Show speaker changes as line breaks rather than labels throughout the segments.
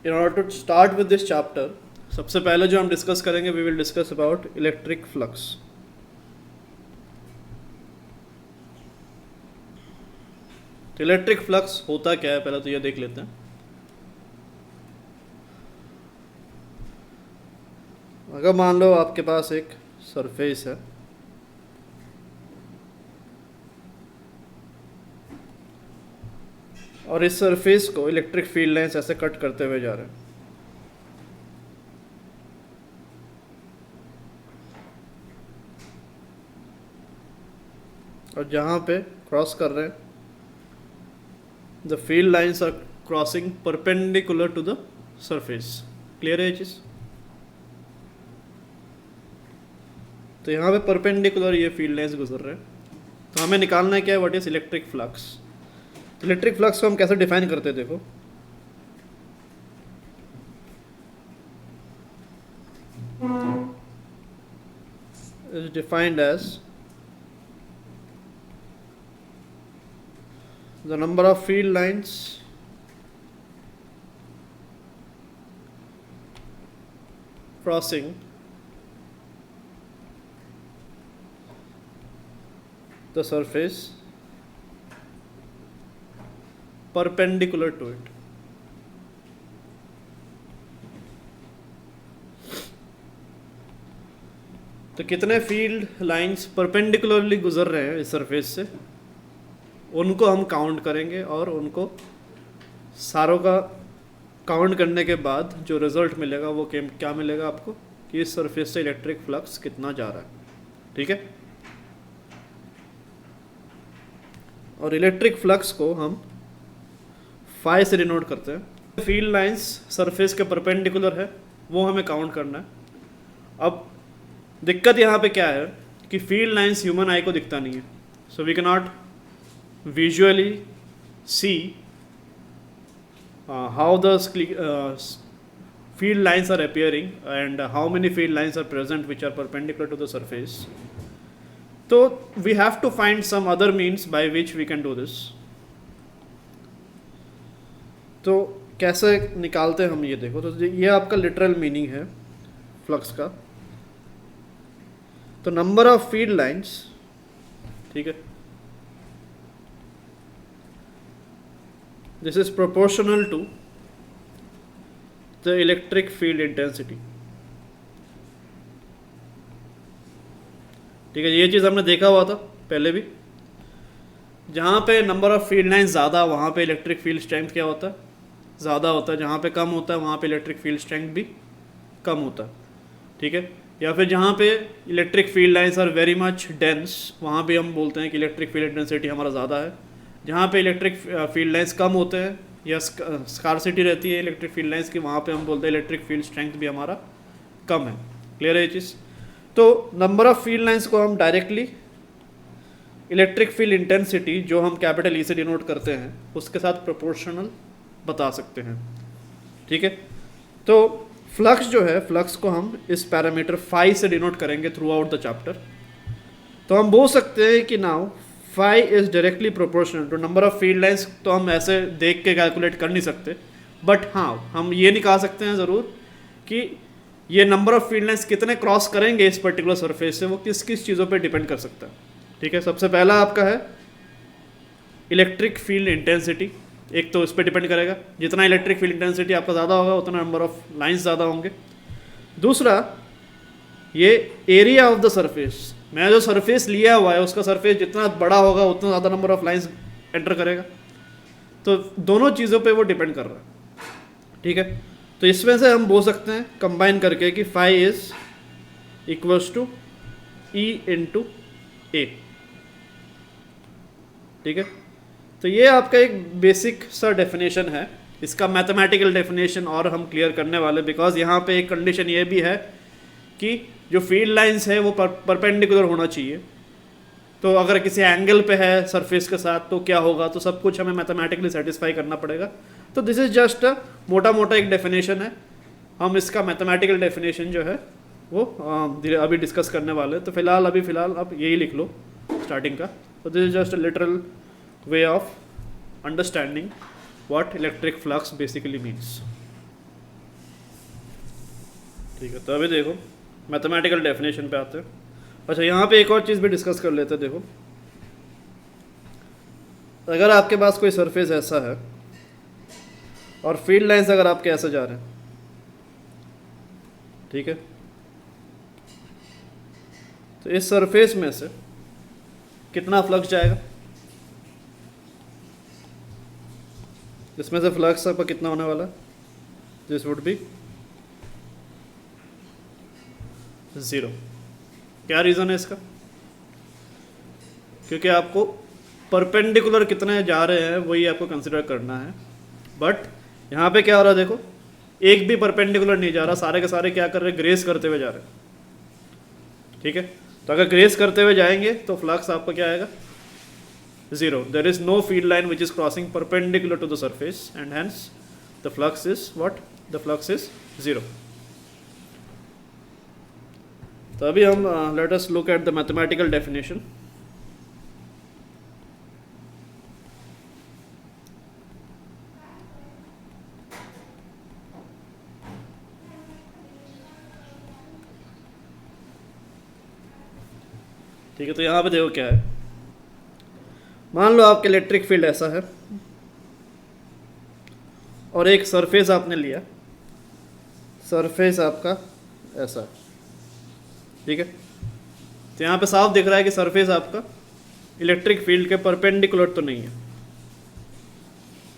In order to start with this chapter, सबसे पहले जो हम डिस्कस करेंगे, we will discuss about electric flux. तो इलेक्ट्रिक फ्लक्स होता क्या है पहले तो ये देख लेते हैं. अगर मान लो आपके पास एक सरफेस है, और इस सरफेस को इलेक्ट्रिक फील्ड लाइंस ऐसे कट करते हुए जा रहे हैं. और जहाँ पे क्रॉस कर रहे हैं, the field lines are crossing perpendicular to the surface. Clear है ये चीज़? तो यहाँ पे परपेंडिकुलर ये फील्ड लाइंस गुजर रहे हैं. तो हमें निकालना है क्या है, what is electric flux. Electric flux को हम कैसे डिफाइन करते हैं, देखो. Is defined as the number of field lines crossing the surface perpendicular to it. तो कितने फील्ड लाइंस परपेंडिकुलरली गुजर रहे हैं इस सरफेस से, उनको हम काउंट करेंगे, और उनको सारों का काउंट करने के बाद जो रिजल्ट मिलेगा वो क्या मिलेगा आपको, कि इस सरफेस से इलेक्ट्रिक फ्लक्स कितना जा रहा है. ठीक है. और इलेक्ट्रिक फ्लक्स को हम फाई से डिनोट करते हैं. फील्ड लाइंस सरफेस के परपेंडिकुलर है, वो हमें काउंट करना है. अब दिक्कत यहाँ पे क्या है कि फील्ड लाइंस ह्यूमन आई को दिखता नहीं है. So we can not visually see how the field lines are appearing and how many field lines are present which are perpendicular to the surface. So we have to find some other means by which we can do this. तो कैसे निकालते हैं हम ये देखो. तो ये आपका लिटरल मीनिंग है फ्लक्स का. तो नंबर ऑफ फील्ड लाइंस, ठीक है, this is proportional to the electric field intensity. ठीक है. ये चीज़ हमने देखा हुआ था पहले भी. जहाँ पे नंबर ऑफ फील्ड लाइंस ज़्यादा, वहाँ पे इलेक्ट्रिक फील्ड स्ट्रेंथ क्या होता है, ज़्यादा होता है. जहाँ पे कम होता है वहाँ पे इलेक्ट्रिक फील्ड स्ट्रेंथ भी कम होता है. ठीक है. या फिर जहाँ पे electric field lines are very much dense, वहाँ पे हम बोलते हैं कि इलेक्ट्रिक फील्ड इंटेंसिटी हमारा ज़्यादा है. जहाँ पे इलेक्ट्रिक फील्ड लाइंस कम होते हैं या स्कार्सिटी रहती है इलेक्ट्रिक फील्ड लाइंस की, वहाँ पे हम बोलते हैं इलेक्ट्रिक फील्ड स्ट्रेंथ भी हमारा कम है. क्लियर है ये चीज़? तो नंबर ऑफ फील्ड लाइंस को हम डायरेक्टली इलेक्ट्रिक फील्ड इंटेंसिटी, जो हम कैपिटल ई से डिनोट करते हैं, उसके साथ प्रोपोर्शनल बता सकते हैं. ठीक है. तो फ्लक्स जो है, फ्लक्स को हम इस पैरामीटर फाई से डिनोट करेंगे थ्रू आउट द चैप्टर. तो हम बोल सकते हैं कि now phi is directly proportional to number of field lines. तो हम ऐसे देख के कैलकुलेट कर नहीं सकते, बट हाँ हम ये निकाल सकते हैं ज़रूर कि ये नंबर ऑफ फील्ड लाइंस कितने क्रॉस करेंगे इस पर्टिकुलर सरफेस से, वो किस किस चीज़ों पे डिपेंड कर सकता है. ठीक है. सबसे पहला आपका है इलेक्ट्रिक फील्ड इंटेंसिटी. एक तो इस पर डिपेंड करेगा, जितना इलेक्ट्रिक फील्ड इंटेंसिटी आपका ज़्यादा होगा उतना नंबर ऑफ लाइन्स ज़्यादा होंगे. दूसरा, ये एरिया ऑफ द सरफेस. मैं जो सरफेस लिया हुआ है उसका सरफेस जितना बड़ा होगा उतना ज़्यादा नंबर ऑफ लाइंस एंटर करेगा. तो दोनों चीज़ों पे वो डिपेंड कर रहा है. ठीक है. तो इसमें से हम बोल सकते हैं कंबाइन करके कि phi is equals to E into A. ठीक है. तो ये आपका एक बेसिक सा डेफिनेशन है. इसका मैथमेटिकल डेफिनेशन और हम क्लियर करने वाले, बिकॉज यहाँ पे एक कंडीशन ये भी है कि जो फील्ड लाइंस है वो परपेंडिकुलर होना चाहिए. तो अगर किसी एंगल पे है सरफेस के साथ तो क्या होगा, तो सब कुछ हमें मैथमेटिकली सेटिस्फाई करना पड़ेगा. तो दिस इज जस्ट मोटा मोटा एक डेफिनेशन है. हम इसका मैथमेटिकल डेफिनेशन जो है वो अभी डिस्कस करने वाले हैं. तो फिलहाल अब यही लिख लो स्टार्टिंग का. तो this is just a literal way of understanding what electric flux basically means. ठीक है, तो अभी देखो मैथमेटिकल डेफिनेशन पे आते हैं। अच्छा, यहाँ पे एक और चीज़ भी डिस्कस कर लेते हैं। देखो, अगर आपके पास कोई सरफेस ऐसा है और फील्ड लाइंस अगर आपके ऐसे जा रहे हैं, ठीक है, तो इस सरफेस में से कितना फ्लक्स जाएगा? इसमें से फ्लक्स आपका कितना होने वाला है? This would be 0। क्या रीज़न है इसका? क्योंकि आपको परपेंडिकुलर कितने जा रहे हैं वही आपको कंसिडर करना है। बट यहाँ पे क्या हो रहा है? देखो, एक भी परपेंडिकुलर नहीं जा रहा, सारे के सारे क्या कर रहे हैं? ग्रेस करते हुए जा रहे हैं। ठीक है, तो अगर ग्रेस करते हुए जाएंगे तो फ्लक्स आपका क्या आएगा? 0। There is no field line which is crossing perpendicular to the surface and hence the flux is what? The flux is 0। तो अभी हम let us look at the mathematical definition. ठीक है, तो यहाँ पे देखो क्या है। मान लो आपके इलेक्ट्रिक फील्ड ऐसा है और एक सरफेस आपने लिया, सरफेस आपका ऐसा है। ठीक है, तो यहाँ पे साफ दिख रहा है कि सरफेस आपका इलेक्ट्रिक फील्ड के परपेंडिकुलर तो नहीं है।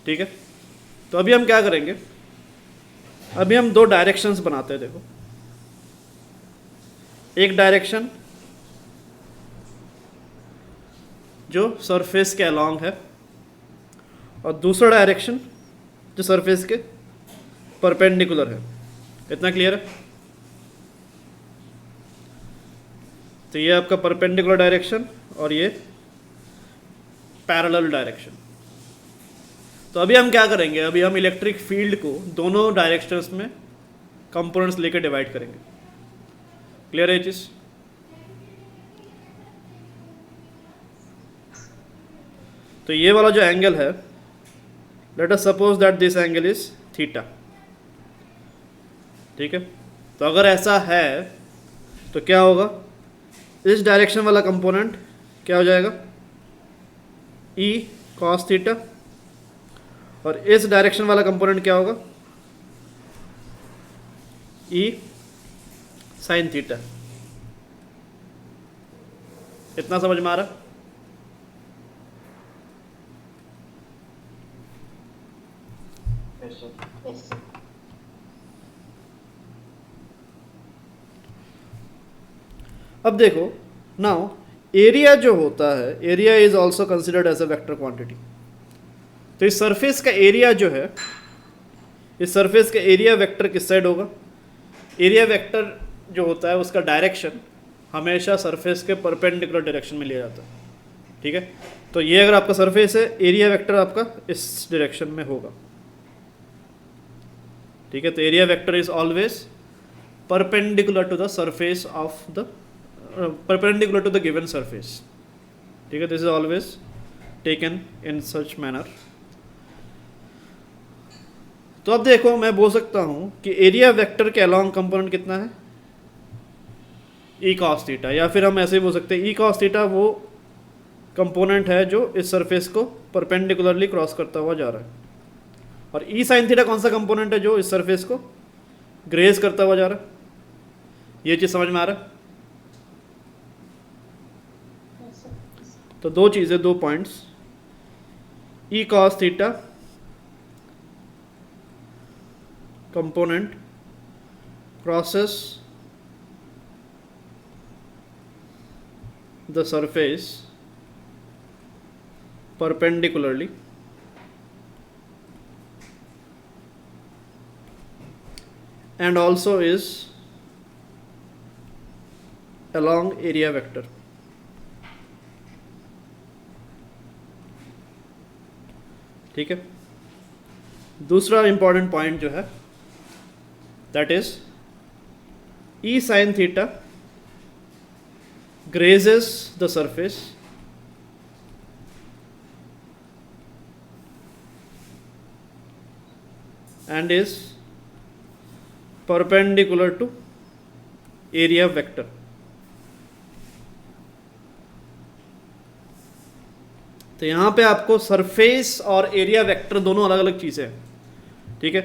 ठीक है, तो अभी हम क्या करेंगे? अभी हम दो डायरेक्शंस बनाते हैं। देखो, एक डायरेक्शन जो सरफेस के अलोंग है और दूसरा डायरेक्शन जो सरफेस के परपेंडिकुलर है। इतना क्लियर है? तो ये आपका परपेंडिकुलर डायरेक्शन और ये पैरेलल डायरेक्शन। तो अभी हम क्या करेंगे? अभी हम इलेक्ट्रिक फील्ड को दोनों डायरेक्शंस में कंपोनेंट्स लेकर डिवाइड करेंगे। क्लियर है ये चीज़? तो ये वाला जो एंगल है, let us suppose that this angle is theta. ठीक है, तो अगर ऐसा है तो क्या होगा? इस डायरेक्शन वाला कंपोनेंट क्या हो जाएगा? ई कॉस थीटा, और इस डायरेक्शन वाला कंपोनेंट क्या होगा? ई साइन थीटा। इतना समझ में आ रहा? अब देखो, नाउ एरिया जो होता है, area is also considered as a vector quantity. तो इस सरफेस का एरिया जो है, इस सरफेस का एरिया वेक्टर किस साइड होगा? एरिया वेक्टर जो होता है उसका डायरेक्शन हमेशा सरफेस के परपेंडिकुलर डायरेक्शन में लिया जाता है। ठीक है, तो ये अगर आपका सरफेस है, एरिया वेक्टर आपका इस डायरेक्शन में होगा। ठीक है, तो area vector is always perpendicular to the surface of the perpendicular to the given surface. ठीक है, this is always taken in such manner. तो अब देखो, मैं बोल सकता हूं कि एरिया वेक्टर के अलोंग कंपोनेंट कितना है? ई कॉस थीटा, या फिर हम ऐसे ही बोल सकते हैं ई कॉस थीटा वो कंपोनेंट है जो इस सरफेस को परपेंडिकुलरली क्रॉस करता हुआ जा रहा है, और ई साइन थीटा कौन सा कंपोनेंट है जो इस सरफेस को ग्रेज करता हुआ जा रहा है। ये चीज़ समझ में आ रहा है? तो दो चीज़ें, दो points, E cos theta component crosses the surface perpendicularly and also is along area vector. ठीक है, दूसरा इंपॉर्टेंट पॉइंट जो है that is E sine theta grazes the surface and is perpendicular to area vector. तो यहाँ पे आपको surface और एरिया वेक्टर दोनों अलग अलग चीज़ें हैं, ठीक है।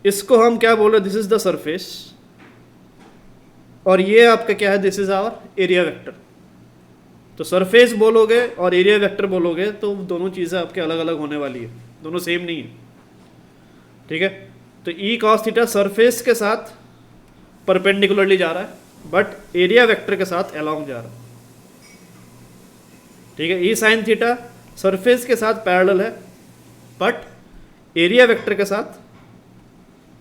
इसको हम क्या बोल रहे हैं, दिस इज द सरफेस, और ये आपका क्या है, this is our area vector. तो सरफेस बोलोगे और एरिया वेक्टर बोलोगे तो दोनों चीज़ें आपके अलग अलग होने वाली है, दोनों सेम नहीं है, ठीक है। तो ई कॉस थीटा सरफेस के साथ परपेंडिकुलरली जा रहा है, बट एरिया वेक्टर के साथ अलोंग जा रहा है, ठीक है। ई साइन थीटा सरफेस के साथ पैरेलल है, बट एरिया वेक्टर के साथ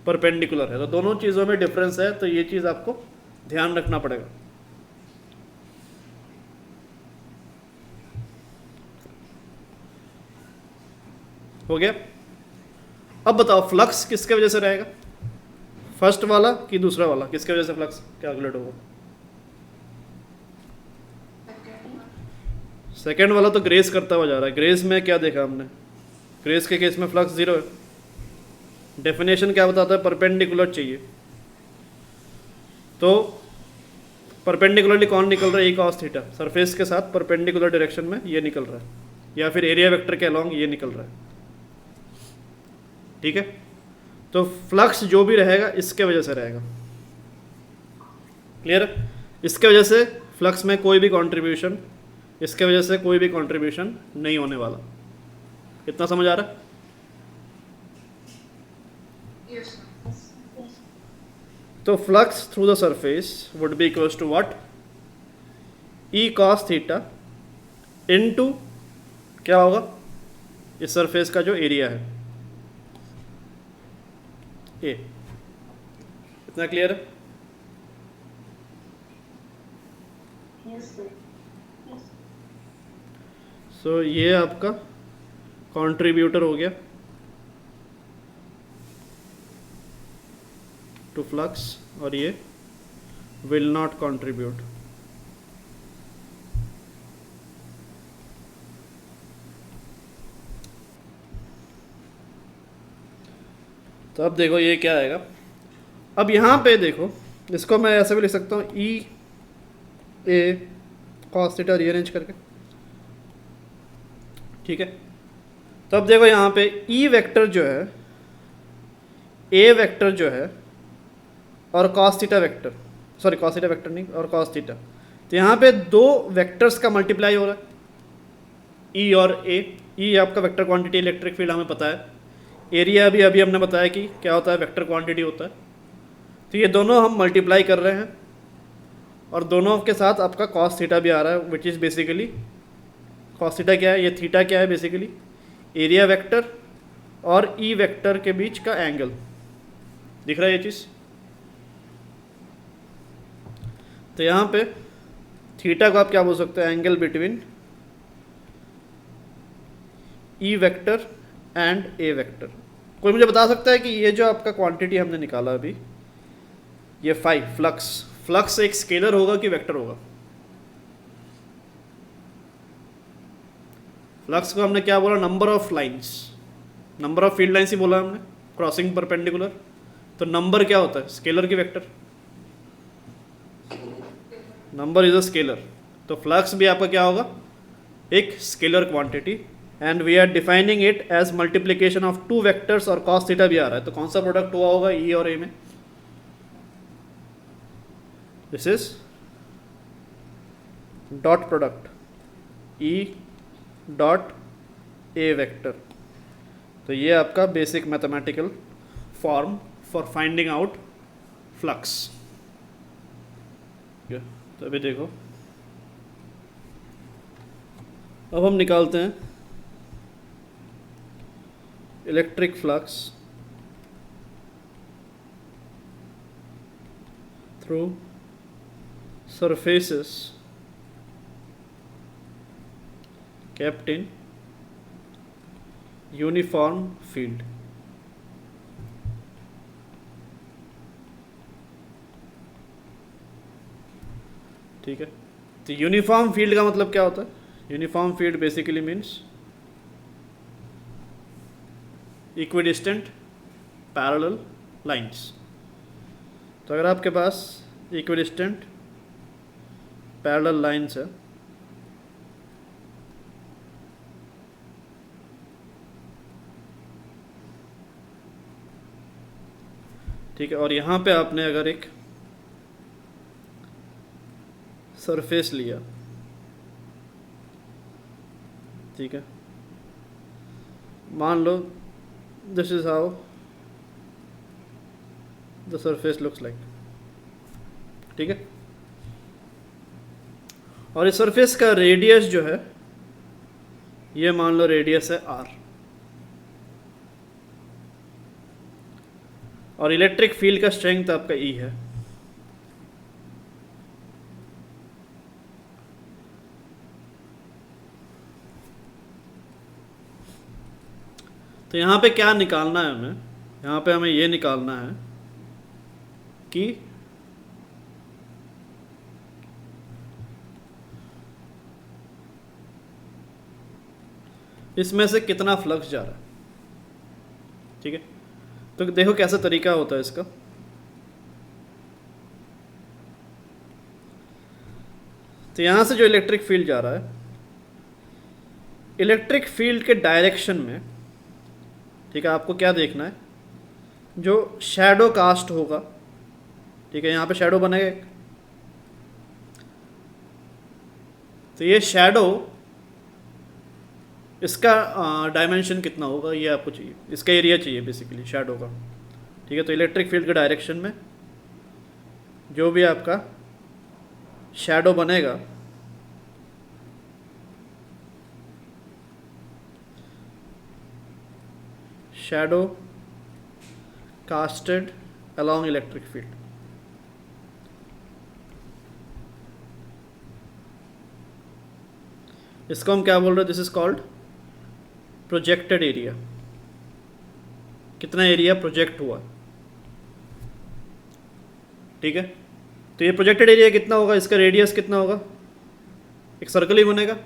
परपेंडिकुलर है। तो दोनों चीज़ों में डिफरेंस है, तो ये चीज़ आपको ध्यान रखना पड़ेगा। हो गया। अब बताओ फ्लक्स किसके वजह से रहेगा, फर्स्ट वाला कि दूसरा वाला, किसके वजह से फ्लक्स कैलकुलेट होगा? सेकेंड वाला तो ग्रेस करता हुआ जा रहा है। ग्रेस में क्या देखा हमने, ग्रेस के केस में फ्लक्स जीरो है। डेफिनेशन क्या बताता है, परपेंडिकुलर चाहिए। तो परपेंडिकुलरली कौन निकल रहा है, ई कॉस थीटा, सरफेस के साथ परपेंडिकुलर डायरेक्शन में ये निकल रहा है, या फिर एरिया वेक्टर के अलोंग ये निकल रहा है, ठीक है। तो फ्लक्स जो भी रहेगा इसके वजह से रहेगा, क्लियर। इसके वजह से फ्लक्स में कोई भी कंट्रीब्यूशन, इसके वजह से कोई भी कंट्रीब्यूशन नहीं होने वाला। इतना समझ आ रहा है? तो flux through the surface would be equals to what, E cos theta into क्या होगा, इस सरफेस का जो एरिया है ए। इतना क्लियर है? सो ये आपका कंट्रीब्यूटर हो गया टू फ्लक्स, और ये विल नॉट कंट्रीब्यूट। तो अब देखो ये क्या आएगा। अब यहाँ पे देखो, इसको मैं ऐसे भी लिख सकता हूँ, ई ए कॉस थीटा रीअरेंज करके, ठीक है। तो अब देखो यहाँ पे ई वेक्टर जो है, ए वेक्टर जो है, और cos theta vector, sorry cos theta vector नहीं, और कॉस थीटा, तो यहाँ पे दो वेक्टर्स का मल्टीप्लाई हो रहा है, ई और ए। ई आपका वेक्टर क्वांटिटी इलेक्ट्रिक फील्ड हमें पता है, एरिया भी अभी हमने बताया कि क्या होता है, वेक्टर क्वांटिटी होता है। तो ये दोनों हम मल्टीप्लाई कर रहे हैं, और दोनों के साथ आपका कॉस थीटा भी आ रहा है, which is basically, cos theta क्या है, ये थीटा क्या है, बेसिकली एरिया वेक्टर और ई वेक्टर के बीच का एंगल। दिख रहा है ये चीज़? तो यहाँ पे थीटा को आप क्या बोल सकते हैं, angle between E vector and A vector. कोई मुझे बता सकता है कि ये जो आपका क्वांटिटी हमने निकाला अभी, ये फाई फ्लक्स, फ्लक्स एक स्केलर होगा कि वेक्टर होगा? फ्लक्स को हमने क्या बोला, number of lines, number of field lines ही बोला हमने, क्रॉसिंग परपेंडिकुलर। तो नंबर क्या होता है, स्केलर की vector? Number is a scalar. तो फ्लक्स भी आपका क्या होगा, एक scalar quantity, and we are defining it as multiplication of two vectors, और कॉस थीटा भी आ रहा है। तो कौन सा प्रोडक्ट हुआ होगा ई और ए में? This is dot product E dot A vector. तो ये आपका basic mathematical form for finding out flux. तो अभी देखो, अब हम निकालते हैं electric flux through surfaces kept in uniform field। ठीक है। तो यूनिफॉर्म फील्ड का मतलब क्या होता है, uniform field basically means equidistant parallel lines. तो अगर आपके पास इक्विडिस्टेंट पैरेलल लाइन्स है, ठीक है। और यहाँ पे आपने अगर एक सरफेस लिया, ठीक है, मान लो this is how the surface looks like, ठीक है। और इस सरफेस का रेडियस जो है, ये मान लो रेडियस है r, और इलेक्ट्रिक फील्ड का स्ट्रेंथ आपका E है। तो यहाँ पे क्या निकालना है हमें? यहाँ पे हमें ये निकालना है कि इसमें से कितना फ्लक्स जा रहा है, ठीक है। तो देखो कैसा तरीका होता है इसका। तो यहाँ से जो इलेक्ट्रिक फील्ड जा रहा है, इलेक्ट्रिक फील्ड के डायरेक्शन में, ठीक है, आपको क्या देखना है, जो शैडो कास्ट होगा, ठीक है, यहाँ पे शैडो बनेगा एक, तो ये शैडो, इसका डायमेंशन कितना होगा ये आपको चाहिए, इसका एरिया चाहिए बेसिकली शैडो का, ठीक है। तो इलेक्ट्रिक फील्ड के डायरेक्शन में जो भी आपका शैडो बनेगा, shadow casted along electric field, इसको हम क्या बोल रहे हैं, this is called projected area. कितना एरिया प्रोजेक्ट हुआ, ठीक है। तो ये प्रोजेक्टेड एरिया कितना होगा, इसका रेडियस कितना होगा, एक सर्कल ही बनेगा।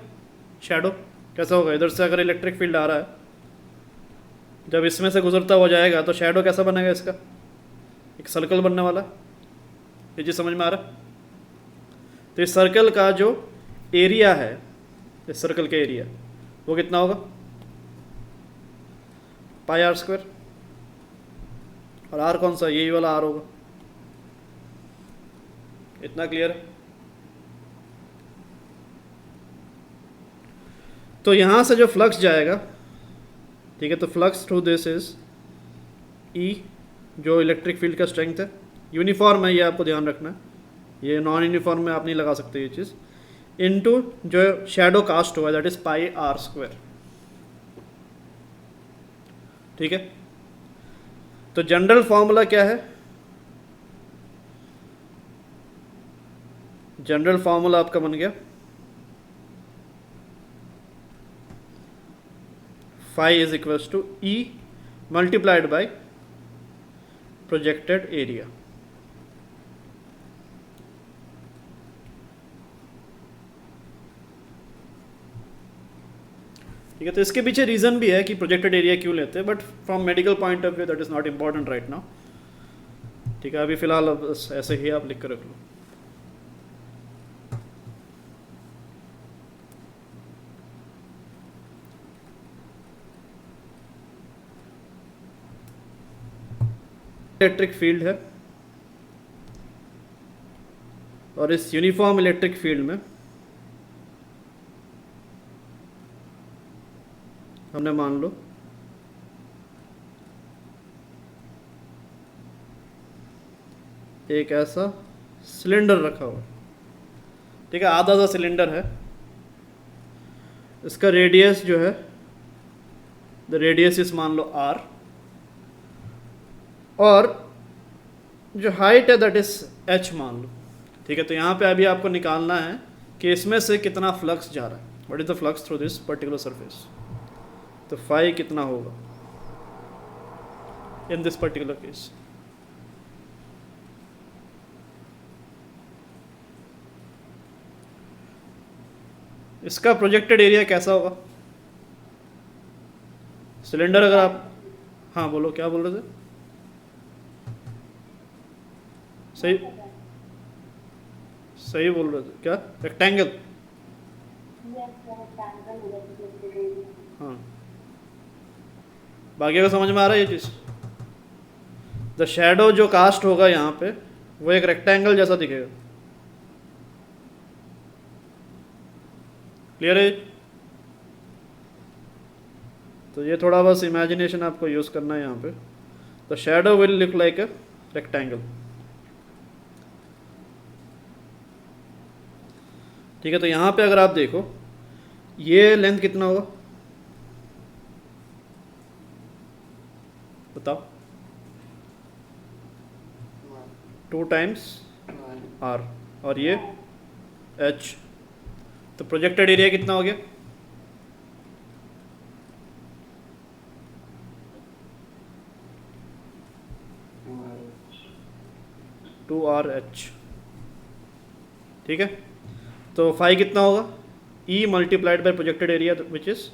शैडो कैसा होगा, इधर से अगर इलेक्ट्रिक फील्ड आ रहा है, जब इसमें से गुजरता हुआ जाएगा तो शैडो कैसा बनेगा, इसका एक सर्कल बनने वाला। ये चीज़ समझ में आ रहा? तो इस सर्कल का जो एरिया है, इस सर्कल का एरिया वो कितना होगा, पाई आर स्क्वायर। और आर कौन सा, यही वाला आर होगा। इतना क्लियर है? तो यहां से जो फ्लक्स जाएगा, ठीक है, तो फ्लक्स थ्रू दिस इज ई, जो इलेक्ट्रिक फील्ड का स्ट्रेंथ है। यूनिफॉर्म है, ये आपको ध्यान रखना है, ये नॉन यूनिफॉर्म में आप नहीं लगा सकते ये चीज़। इनटू जो शैडो कास्ट हुआ, that is pi are square, ठीक है। तो जनरल फॉर्मूला क्या है, जनरल फॉर्मूला आपका बन गया phi is equals to E multiplied by projected area. ठीक है, तो इसके पीछे रीजन भी है कि प्रोजेक्टेड एरिया क्यों लेते हैं, but from medical point of view that is not important right now. ठीक है, अभी फिलहाल ऐसे ही आप लिख कर रख लो। इलेक्ट्रिक फील्ड है, और इस यूनिफॉर्म इलेक्ट्रिक फील्ड में हमने मान लो एक ऐसा सिलेंडर रखा हुआ, ठीक है, आधा सा सिलेंडर है। इसका रेडियस जो है, द रेडियस इस मान लो r, और जो हाइट है दैट इज h मान लो। ठीक है, तो यहाँ पे अभी आपको निकालना है कि इसमें से कितना फ्लक्स जा रहा है, what is the flux through this particular surface. तो फाई कितना होगा इन दिस पर्टिकुलर केस। इसका प्रोजेक्टेड एरिया कैसा होगा, सिलेंडर अगर आप, हाँ बोलो क्या बोल रहे थे, सही सही बोल रहे थे क्या, रेक्टेंगल? हाँ, बाकी को समझ में आ रहा है ये चीज़? द शेडो जो कास्ट होगा यहाँ पे वो एक रेक्टेंगल जैसा दिखेगा। क्लियर है? तो ये थोड़ा बस इमेजिनेशन आपको यूज़ करना है यहाँ पे। The shadow will look like a rectangle. ठीक है, तो यहाँ पे अगर आप देखो ये लेंथ कितना होगा बताओ? 2 टाइम्स आर, और ये एच। तो प्रोजेक्टेड एरिया कितना हो गया? Two R H. ठीक है, तो फाई कितना होगा? E multiplied by projected area which is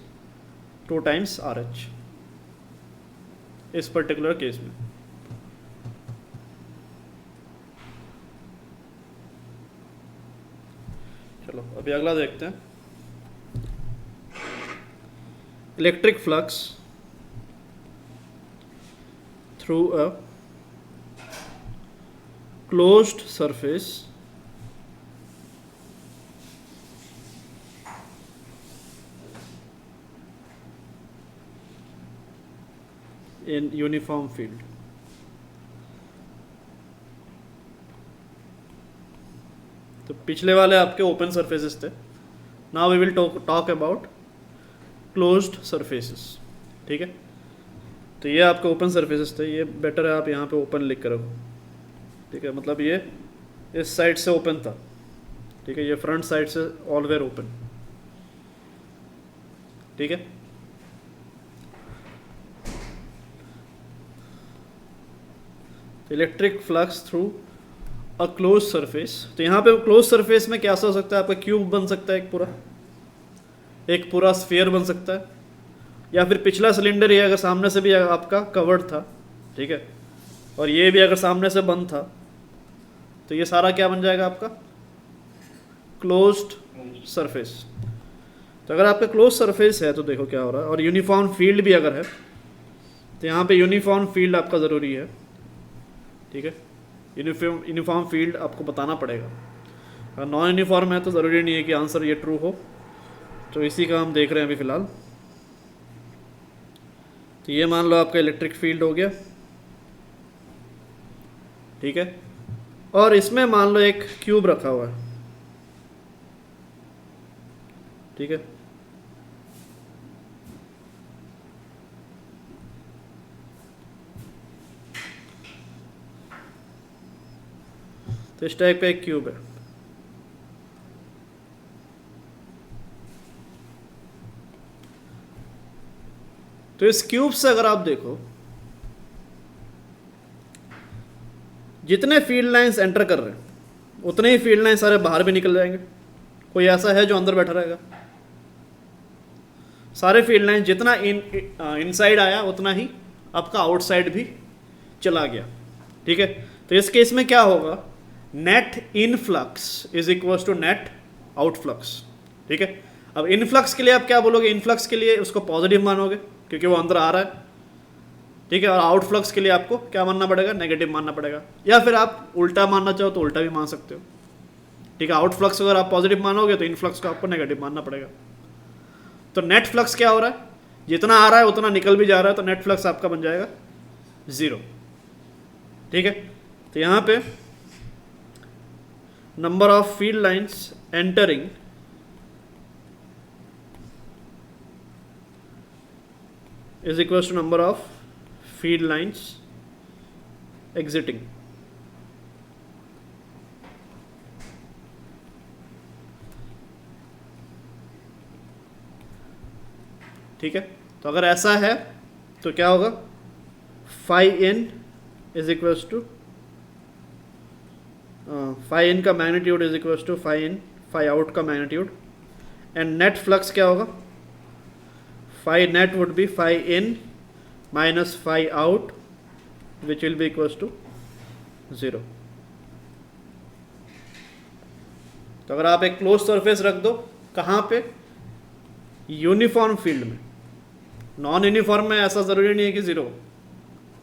2 times R H इस पर्टिकुलर केस में। चलो अभी अगला देखते हैं। Electric flux through a closed surface in uniform field। तो पिछले वाले आपके ओपन सरफेसेस थे, now we will talk about closed surfaces. ठीक है, तो ये आपके ओपन सरफेसेस थे, ये बेटर है आप यहाँ पे ओपन लिख कर रखो। ठीक है, मतलब ये इस साइड से ओपन था। ठीक है, ये फ्रंट साइड से ऑलवेयर ओपन। ठीक है, इलेक्ट्रिक फ्लक्स थ्रू अ क्लोज सरफेस। तो यहाँ पे क्लोज सरफेस में क्या हो सकता है? आपका क्यूब बन सकता है, एक पूरा स्फीयर बन सकता है, या फिर पिछला सिलेंडर ये अगर सामने से भी आपका कवर्ड था, ठीक है, और ये भी अगर सामने से बंद था, तो ये सारा क्या बन जाएगा आपका? Closed surface. तो अगर आपका क्लोज सरफेस है तो देखो क्या हो रहा है, और यूनिफॉर्म फील्ड भी अगर है तो यहाँ पे यूनिफॉर्म फील्ड आपका ज़रूरी है। ठीक है, यूनिफॉर्म फील्ड आपको बताना पड़ेगा। अगर नॉन यूनिफॉर्म है तो ज़रूरी नहीं है कि आंसर ये ट्रू हो, तो इसी का हम देख रहे हैं अभी फ़िलहाल। तो ये मान लो आपका इलेक्ट्रिक फील्ड हो गया। ठीक है, और इसमें मान लो एक क्यूब रखा हुआ है। ठीक है, तो इस टाइप का एक क्यूब है। तो इस क्यूब से अगर आप देखो जितने फील्ड लाइंस एंटर कर रहे हैं उतने ही फील्ड लाइंस सारे बाहर भी निकल जाएंगे। कोई ऐसा है जो अंदर बैठा रहेगा? सारे फील्ड लाइंस जितना इनसाइड आया उतना ही आपका आउटसाइड भी चला गया। ठीक है, तो इस केस में क्या होगा? Net in flux is equal to net out flux. ठीक है, अब इनफ्लक्स के लिए आप क्या बोलोगे? इनफ्लक्स के लिए उसको पॉजिटिव मानोगे क्योंकि वो अंदर आ रहा है। ठीक है, और आउटफ्लक्स के लिए आपको क्या मानना पड़ेगा? नेगेटिव मानना पड़ेगा, या फिर आप उल्टा मानना चाहो तो उल्टा भी मान सकते हो। ठीक है, आउटफ्लक्स अगर आप पॉजिटिव मानोगे तो इनफ्लक्स को आपको नेगेटिव मानना पड़ेगा। तो नेट फ्लक्स क्या हो रहा है? जितना आ रहा है उतना निकल भी जा रहा है, तो नेट फ्लक्स आपका बन जाएगा 0। ठीक है, तो यहाँ पे number of field lines entering is equals to number of field lines exiting। ठीक है, तो अगर ऐसा है तो क्या होगा? Phi in is equals to phi in का magnitude is equals to phi in phi out का मैग्नीट्यूड, एंड नेट फ्लक्स क्या होगा? Phi net would be phi in minus phi out, which will be equals to 0। तो अगर आप एक close surface रख दो कहाँ पे, यूनिफॉर्म फील्ड में, नॉन यूनिफॉर्म में ऐसा ज़रूरी नहीं है कि ज़ीरो,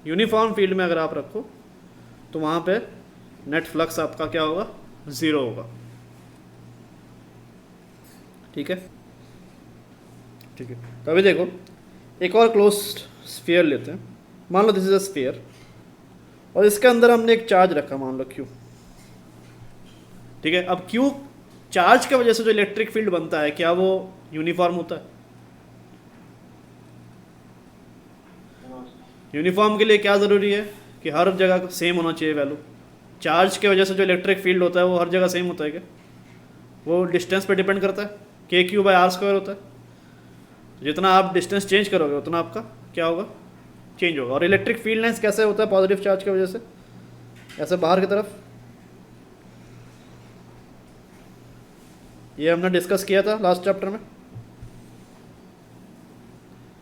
यूनिफॉर्म फील्ड में अगर आप रखो तो वहाँ पे नेट फ्लक्स आपका क्या होगा, ज़ीरो होगा। ठीक है, ठीक है। तो अभी देखो एक और क्लोज स्फीयर लेते हैं। मान लो दिस इज अ स्फीयर और इसके अंदर हमने एक चार्ज रखा, मान लो क्यू। ठीक है, अब क्यू चार्ज की वजह से जो इलेक्ट्रिक फील्ड बनता है क्या वो यूनिफॉर्म होता है? यूनिफॉर्म के लिए क्या ज़रूरी है कि हर जगह सेम होना चाहिए वैल्यू। चार्ज की वजह से जो इलेक्ट्रिक फील्ड होता है वो हर जगह सेम होता है क्या? वो डिस्टेंस पे डिपेंड करता है, के क्यू बाई आर स्क्वायर होता है। तो जितना आप डिस्टेंस चेंज करोगे उतना आपका क्या होगा, चेंज होगा। और इलेक्ट्रिक फील्ड लाइन्स कैसे होता है पॉजिटिव चार्ज की वजह से, ऐसे बाहर की तरफ, ये हमने डिस्कस किया था लास्ट चैप्टर में।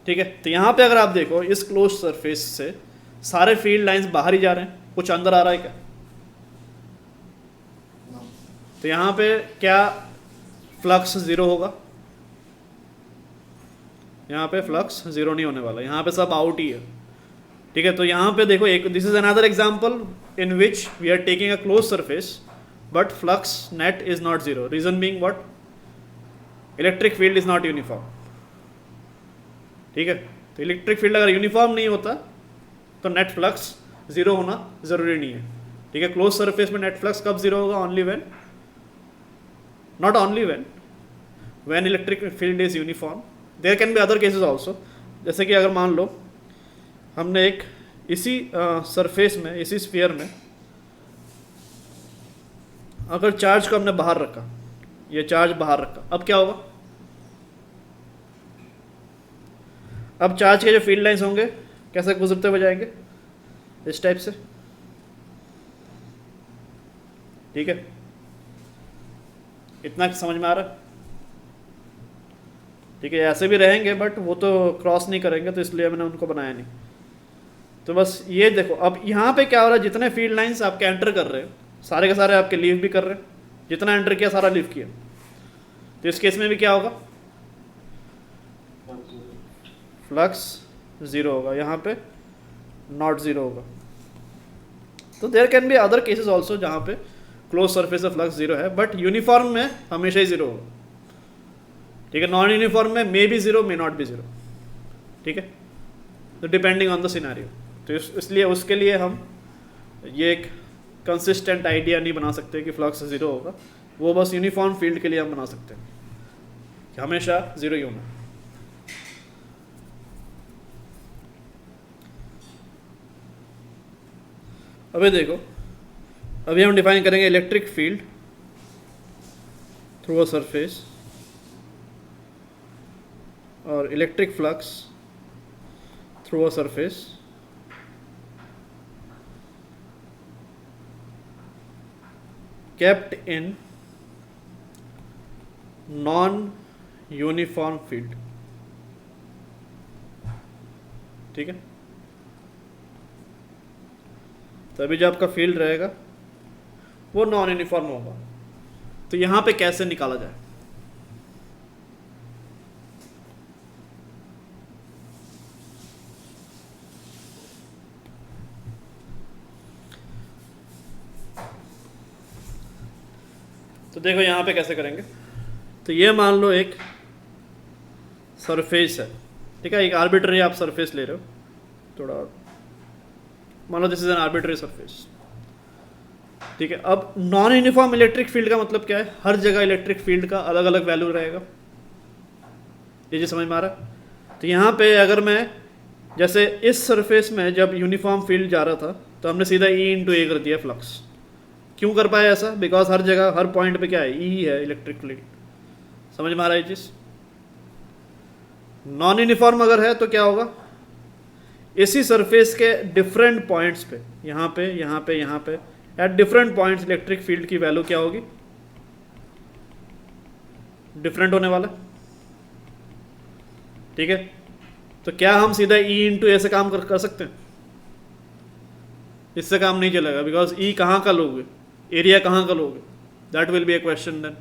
ठीक है, तो यहाँ पे अगर आप देखो इस क्लोज सरफेस से सारे फील्ड लाइंस बाहर ही जा रहे हैं, कुछ अंदर आ रहा है क्या? तो यहाँ पे क्या फ्लक्स ज़ीरो होगा? यहाँ पे फ्लक्स ज़ीरो नहीं होने वाला, यहाँ पे सब आउट ही है। ठीक है, तो यहाँ पे देखो एक, this is another example in which we are taking a close surface but flux net is not zero, reason being what, electric field is not uniform. ठीक है, तो इलेक्ट्रिक फील्ड अगर यूनिफॉर्म नहीं होता तो नेट फ्लक्स ज़ीरो होना ज़रूरी नहीं है। ठीक है, क्लोज सरफेस में नेट फ्लक्स कब ज़ीरो होगा? Only when, not only when electric field is uniform. There can be other cases also, जैसे कि अगर मान लो हमने एक इसी सरफेस में, इसी स्फीयर में अगर चार्ज को हमने बाहर रखा, ये चार्ज बाहर रखा, अब क्या होगा? अब चार्ज के जो फील्ड लाइंस होंगे कैसे गुजरते हुए जाएंगे, इस टाइप से। ठीक है, इतना समझ में आ रहा है? ठीक है, ऐसे भी रहेंगे बट वो तो क्रॉस नहीं करेंगे, तो इसलिए मैंने उनको बनाया नहीं। तो बस ये देखो, अब यहाँ पे क्या हो रहा है, जितने फील्ड लाइंस आपके एंटर कर रहे हैं सारे के सारे आपके लीव भी कर रहे हैं, जितना एंटर किया सारा लीव किया। तो इस केस में भी क्या होगा, फ्लक्स ज़ीरो होगा, यहाँ पे नॉट ज़ीरो होगा। तो there can be other cases also जहाँ पे close surface of flux zero है, बट यूनिफॉर्म में हमेशा ही ज़ीरो होगा। ठीक है, नॉन यूनिफॉर्म में may be zero, may not be zero. ठीक है, तो डिपेंडिंग ऑन द सिनेरियो। तो इसलिए उसके लिए हम ये एक कंसिस्टेंट आइडिया नहीं बना सकते कि फ्लक्स ज़ीरो होगा, वो बस यूनिफॉर्म फील्ड के लिए हम बना सकते हैं कि हमेशा ज़ीरो ही होना। अभी देखो, अभी हम डिफाइन करेंगे electric field through a surface और electric flux through a surface kept in non uniform field। ठीक है, तभी जो आपका फील्ड रहेगा वो नॉन यूनिफॉर्म होगा। तो यहां पे कैसे निकाला जाए, तो देखो यहाँ पे कैसे करेंगे। तो ये मान लो एक सरफेस है, ठीक है, एक आर्बिट्ररी आप सरफेस ले रहे हो, थोड़ा मान लो this is an arbitrary surface. ठीक है, अब नॉन यूनिफॉर्म इलेक्ट्रिक फील्ड का मतलब क्या है, हर जगह इलेक्ट्रिक फील्ड का अलग अलग वैल्यू रहेगा। ये जी समझ में आ रहा है? तो यहाँ पे अगर मैं जैसे इस सरफेस में जब यूनिफॉर्म फील्ड जा रहा था तो हमने सीधा E इंटू ए कर दिया फ्लक्स। क्यों कर पाया ऐसा? बिकॉज हर जगह हर पॉइंट पे क्या है, E है इलेक्ट्रिक फील्ड। समझ में आ रहा है ये चीज़? नॉन यूनिफॉर्म अगर है तो क्या होगा, इसी सरफेस के डिफरेंट पॉइंट्स पे, यहाँ पे यहाँ पे यहाँ पे at different points electric field की वैल्यू क्या होगी, डिफरेंट होने वाला। ठीक है, तो क्या हम सीधा E इंटू ए से काम कर सकते हैं? इससे काम नहीं चलेगा, बिकॉज E कहाँ का लोगे, एरिया कहाँ का लोगे, that will be a question then.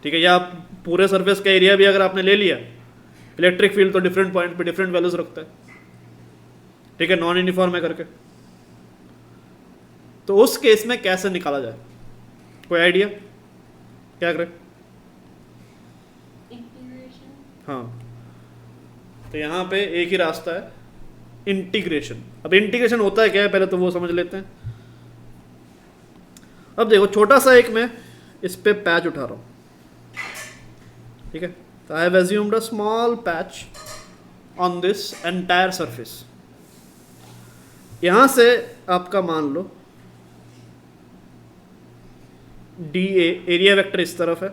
ठीक है, या पूरे सरफेस का एरिया भी अगर आपने ले लिया, इलेक्ट्रिक फील्ड तो डिफरेंट पॉइंट पे डिफरेंट वैल्यूज रखता है, ठीक है, नॉन यूनिफॉर्म है करके। तो उस केस में कैसे निकाला जाए, कोई आइडिया क्या करें? हाँ, तो यहाँ पे एक ही रास्ता है, इंटीग्रेशन। अब इंटीग्रेशन होता है क्या है पहले तो वो समझ लेते हैं। अब देखो छोटा सा एक मैं इस पे पैच उठा रहा हूँ, ठीक है, तो I have assumed a small patch on this entire surface. यहां से आपका मान लो डी एरिया वेक्टर इस तरफ है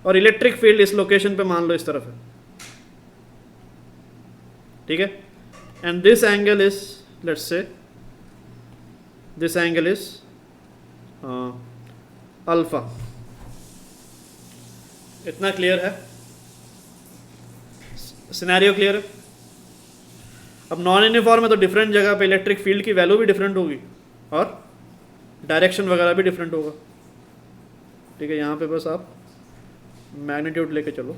और इलेक्ट्रिक फील्ड इस लोकेशन पे मान लो इस तरफ है, ठीक है, and this angle is, let's say this angle is alpha. इतना क्लियर है, सिनेरियो क्लियर है। अब नॉन यूनिफॉर्म है तो डिफरेंट जगह पे इलेक्ट्रिक फील्ड की वैल्यू भी डिफरेंट होगी और डायरेक्शन वगैरह भी डिफरेंट होगा, ठीक है। यहाँ पे बस आप मैग्नीट्यूड लेके चलो,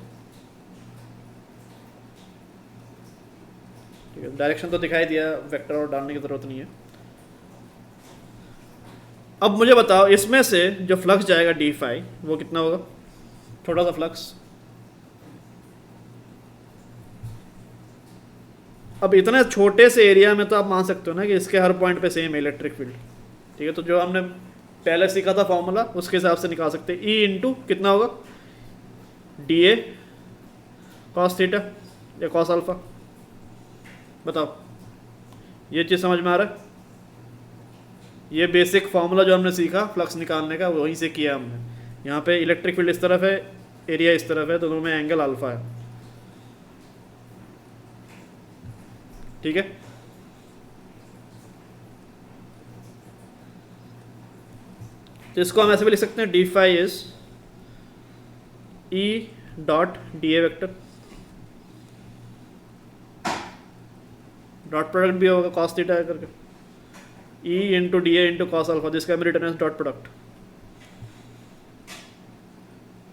ठीक है, डायरेक्शन तो दिखाई दिया, वेक्टर और डालने की ज़रूरत नहीं है। अब मुझे बताओ इसमें से जो फ्लक्स जाएगा डी फाई वो कितना होगा, थोड़ा सा फ्लक्स। अब इतने छोटे से एरिया में तो आप मान सकते हो ना कि इसके हर पॉइंट पे सेम है इलेक्ट्रिक फील्ड, ठीक है। तो जो हमने पहले सीखा था फॉर्मूला उसके हिसाब से निकाल सकते हैं। ई इंटू कितना होगा, डी ए कॉस थीटा या कॉस अल्फा, बताओ ये चीज़ समझ में आ रहा है? ये बेसिक फार्मूला जो हमने सीखा फ्लक्स निकालने का वहीं से किया हमने। यहाँ पे इलेक्ट्रिक फील्ड इस तरफ है, एरिया इस तरफ है, दोनों में एंगल अल्फा है, ठीक है। तो इसको हम ऐसे भी लिख सकते हैं, d phi is E dot d A vector, dot product भी होगा कॉस थीटा करके, E into d A into cos alpha, this can be written as dot product.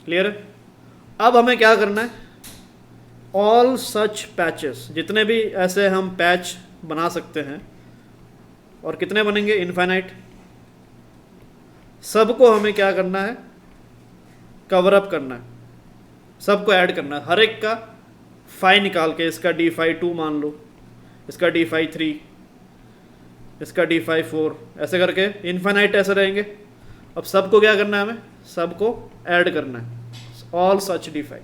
Clear है? अब हमें क्या करना है, ऑल सच पैचेस, जितने भी ऐसे हम पैच बना सकते हैं, और कितने बनेंगे, इनफाइनाइट, सबको हमें क्या करना है, कवर अप करना है, सबको ऐड करना है, हर एक का फाई निकाल के, इसका डी फाई 2 मान लो, इसका डी फाई 3, इसका डी फाई 4, ऐसे करके इनफाइनाइट ऐसे रहेंगे। अब सबको क्या करना है, हमें सबको ऐड करना है, all such d phi.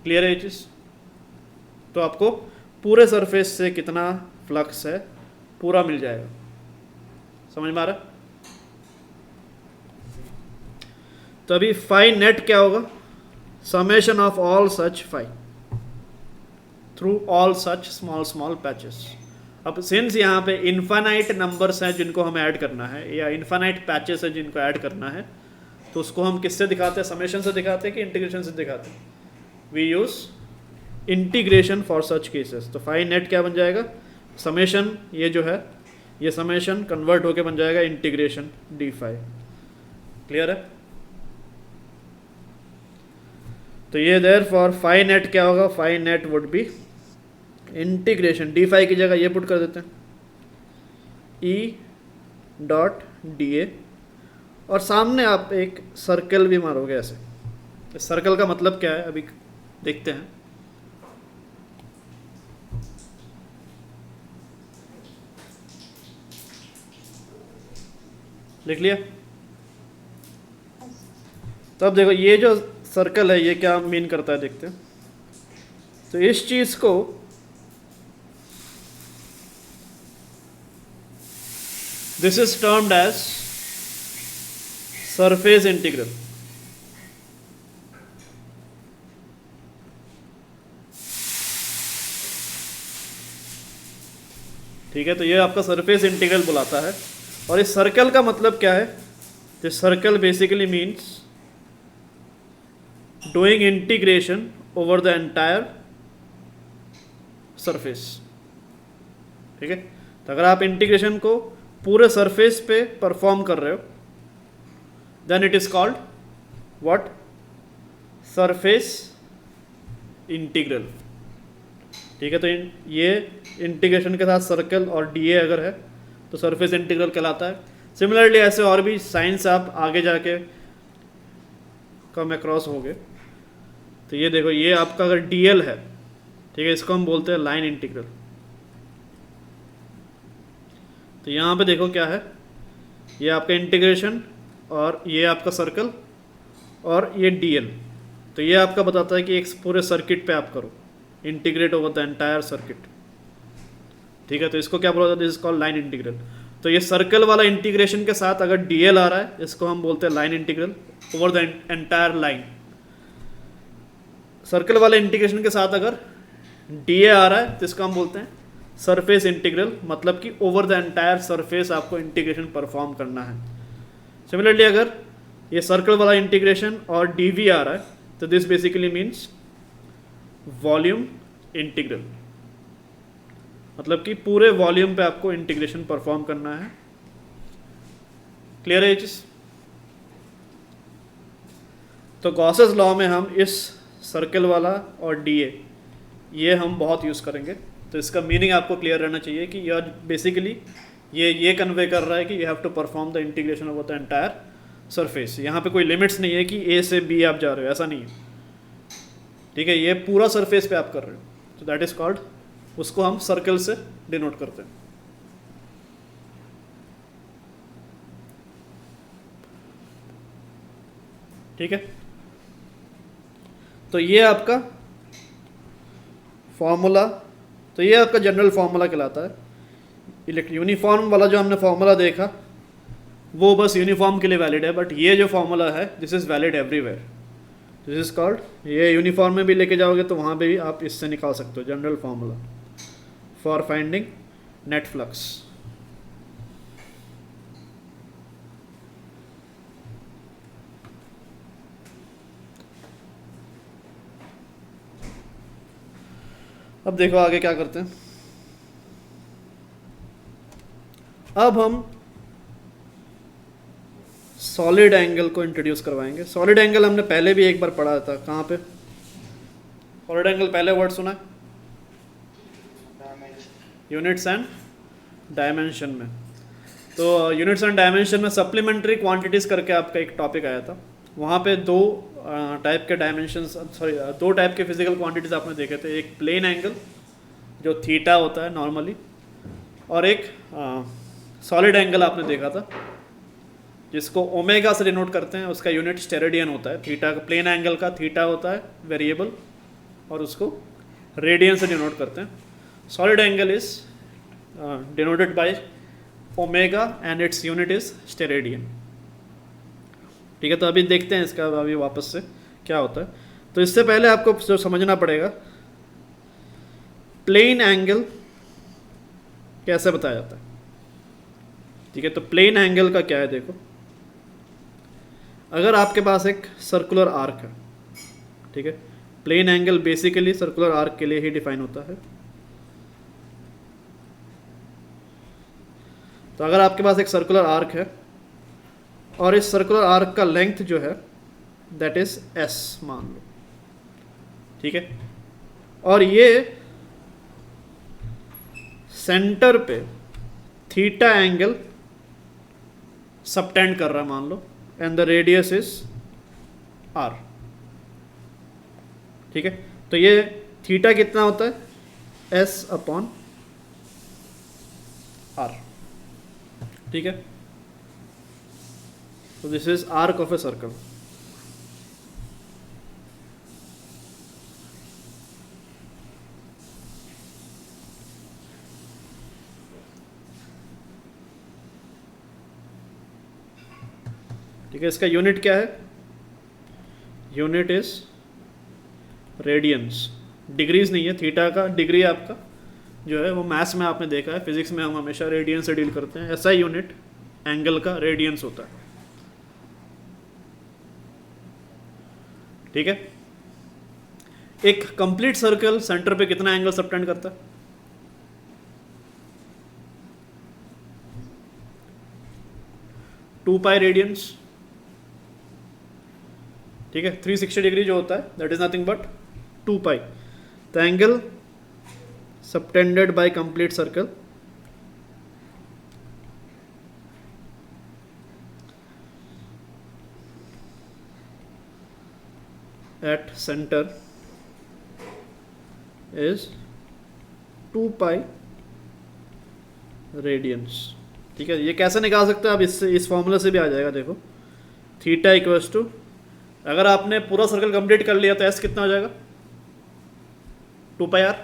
Clear है ये चीज़? तो आपको पूरे सरफेस से कितना फ्लक्स है पूरा मिल जाएगा, समझ में आ रहा है? तो अभी फाई नेट क्या होगा, summation of all such phi through all such small small patches. अब सिंस यहाँ पे इनफाइनाइट नंबर्स हैं जिनको हमें ऐड करना है, या इनफाइनाइट पैचेस हैं जिनको ऐड करना है, तो उसको हम किससे दिखाते हैं, समेशन से दिखाते हैं कि इंटीग्रेशन से दिखाते हैं? We use integration for such cases. तो फाई नेट क्या बन जाएगा, समेशन, ये जो है ये समेशन कन्वर्ट होके बन जाएगा इंटीग्रेशन डी फाई। क्लियर है? तो ये देयर फॉर फाई नेट क्या होगा, phi net would be integration, d phi की जगह ये पुट कर देते हैं, ई डॉट डी ए, और सामने आप एक सर्कल भी मारोगे ऐसे। इस सर्कल का मतलब क्या है अभी देखते हैं। लिख लिया? तो अब देखो ये जो सर्कल है ये क्या मीन करता है, देखते हैं। तो इस चीज को this is termed as surface integral. ठीक है, तो ये आपका सरफेस इंटीग्रल बुलाता है। और इस सर्कल का मतलब क्या है, this circle basically means doing integration over the entire surface. ठीक है, तो अगर आप इंटीग्रेशन को पूरे सरफेस पे परफॉर्म कर रहे हो then it is called what, surface integral. ठीक है, तो ये इंटीग्रेशन के साथ सर्कल और डी ए अगर है तो सरफेस इंटीग्रल कहलाता है। सिमिलरली ऐसे और भी साइंस आप आगे जाके कम अक्रॉस होगे। तो ये देखो, ये आपका अगर डी एल है, ठीक है, इसको हम बोलते हैं लाइन इंटीग्रल। तो यहाँ पे देखो क्या है, ये आपका इंटीग्रेशन और ये आपका सर्कल और ये डी एल। तो ये आपका बताता है कि एक पूरे सर्किट पे आप करो, integrate over the entire circuit. ठीक है, तो इसको क्या बोला जाता है, this is called line integral. तो ये सर्कल वाला इंटीग्रेशन के साथ अगर डी एल आ रहा है, इसको हम बोलते हैं line integral over the entire line. Circle वाले इंटीग्रेशन के साथ अगर डी ए आ रहा है तो इसको हम बोलते हैं सरफेस इंटीग्रल, मतलब कि ओवर द एंटायर सरफेस आपको इंटीग्रेशन परफॉर्म करना है। सिमिलरली अगर ये सर्कल वाला इंटीग्रेशन और डी वी आ रहा है तो this basically means volume integral, मतलब कि पूरे वॉल्यूम पे आपको इंटीग्रेशन परफॉर्म करना है। क्लियर है ये चीज? तो गॉसेस लॉ में हम इस सर्कल वाला और डी ए ये हम बहुत यूज़ करेंगे। तो इसका मीनिंग आपको क्लियर रहना चाहिए कि यार बेसिकली ये कन्वे कर रहा है कि you have to perform the integration of the entire surface. यहाँ पे कोई लिमिट्स नहीं है कि ए से बी आप जा रहे हो, ऐसा नहीं है। ठीक है, ये पूरा सरफेस पे आप कर रहे हो, तो दैट इज कॉल्ड, उसको हम सर्कल से डिनोट करते हैं। ठीक है, तो ये आपका फॉर्मूला, तो ये आपका जनरल फार्मूला कहलाता है। यूनिफॉर्म वाला जो हमने फार्मूला देखा वो बस यूनिफॉर्म के लिए वैलिड है, बट ये जो फार्मूला है this is valid everywhere. This is called, ये यूनिफॉर्म में भी लेके जाओगे तो वहाँ पे भी आप इससे निकाल सकते हो general formula for finding net flux. अब देखो आगे क्या करते हैं। अब हम सॉलिड एंगल को इंट्रोड्यूस करवाएंगे। सॉलिड एंगल हमने पहले भी एक बार पढ़ा था, कहाँ पे? सॉलिड एंगल पहले वर्ड सुना है? यूनिट्स एंड डायमेंशन में। तो यूनिट्स एंड डायमेंशन में सप्लीमेंट्री क्वांटिटीज़ करके आपका एक टॉपिक आया था। वहाँ पे दो टाइप के डायमेंशंस, सॉरी दो टाइप के फिजिकल क्वांटिटीज़ आपने देखे थे। एक प्लेन एंगल जो थीटा होता है नॉर्मली, और एक सॉलिड एंगल आपने देखा था जिसको ओमेगा से डिनोट करते हैं, उसका यूनिट स्टेरेडियन होता है। थीटा का, प्लेन एंगल का थीटा होता है वेरिएबल और उसको रेडियन से डिनोट करते हैं। Solid angle is denoted by omega and its unit is steradian. ठीक है, तो अभी देखते हैं इसका अभी वापस से क्या होता है। तो इससे पहले आपको जो समझना पड़ेगा प्लेन एंगल कैसे बताया जाता है। ठीक है, तो प्लेन एंगल का क्या है, देखो अगर आपके पास एक सर्कुलर आर्क है, ठीक है, plane angle basically circular arc के लिए ही डिफाइन होता है। तो अगर आपके पास एक सर्कुलर आर्क है और इस सर्कुलर आर्क का लेंथ जो है दैट इज एस मान लो, ठीक है, और ये सेंटर पे थीटा एंगल सबटेंड कर रहा है मान लो, and the radius is R. ठीक है, तो ये थीटा कितना होता है, एस अपॉन आर। ठीक है, तो this is arc of a circle. ठीक है, इसका यूनिट क्या है, यूनिट इज रेडियंस, डिग्रीज नहीं है। थीटा का डिग्री आपका जो है वो मैथ्स में आपने देखा है, फिजिक्स में हम हमेशा रेडियंस से डील करते हैं। ऐसा यूनिट एंगल का रेडियंस होता है। ठीक है, एक कंप्लीट सर्कल सेंटर पे कितना एंगल सबटेंड करता है, 2 पाई रेडियंस। ठीक है। 360 डिग्री जो होता है that is nothing but 2 pi. The angle subtended bye complete circle at centre is 2 pi radiance. ठीक है, ये कैसे निकाल सकते हैं आप, इससे इस फॉर्मूला से भी आ जाएगा। देखो थीटा इक्वल्स टू, अगर आपने पूरा सर्कल कंप्लीट कर लिया तो एस कितना हो जाएगा 2 पाई आर,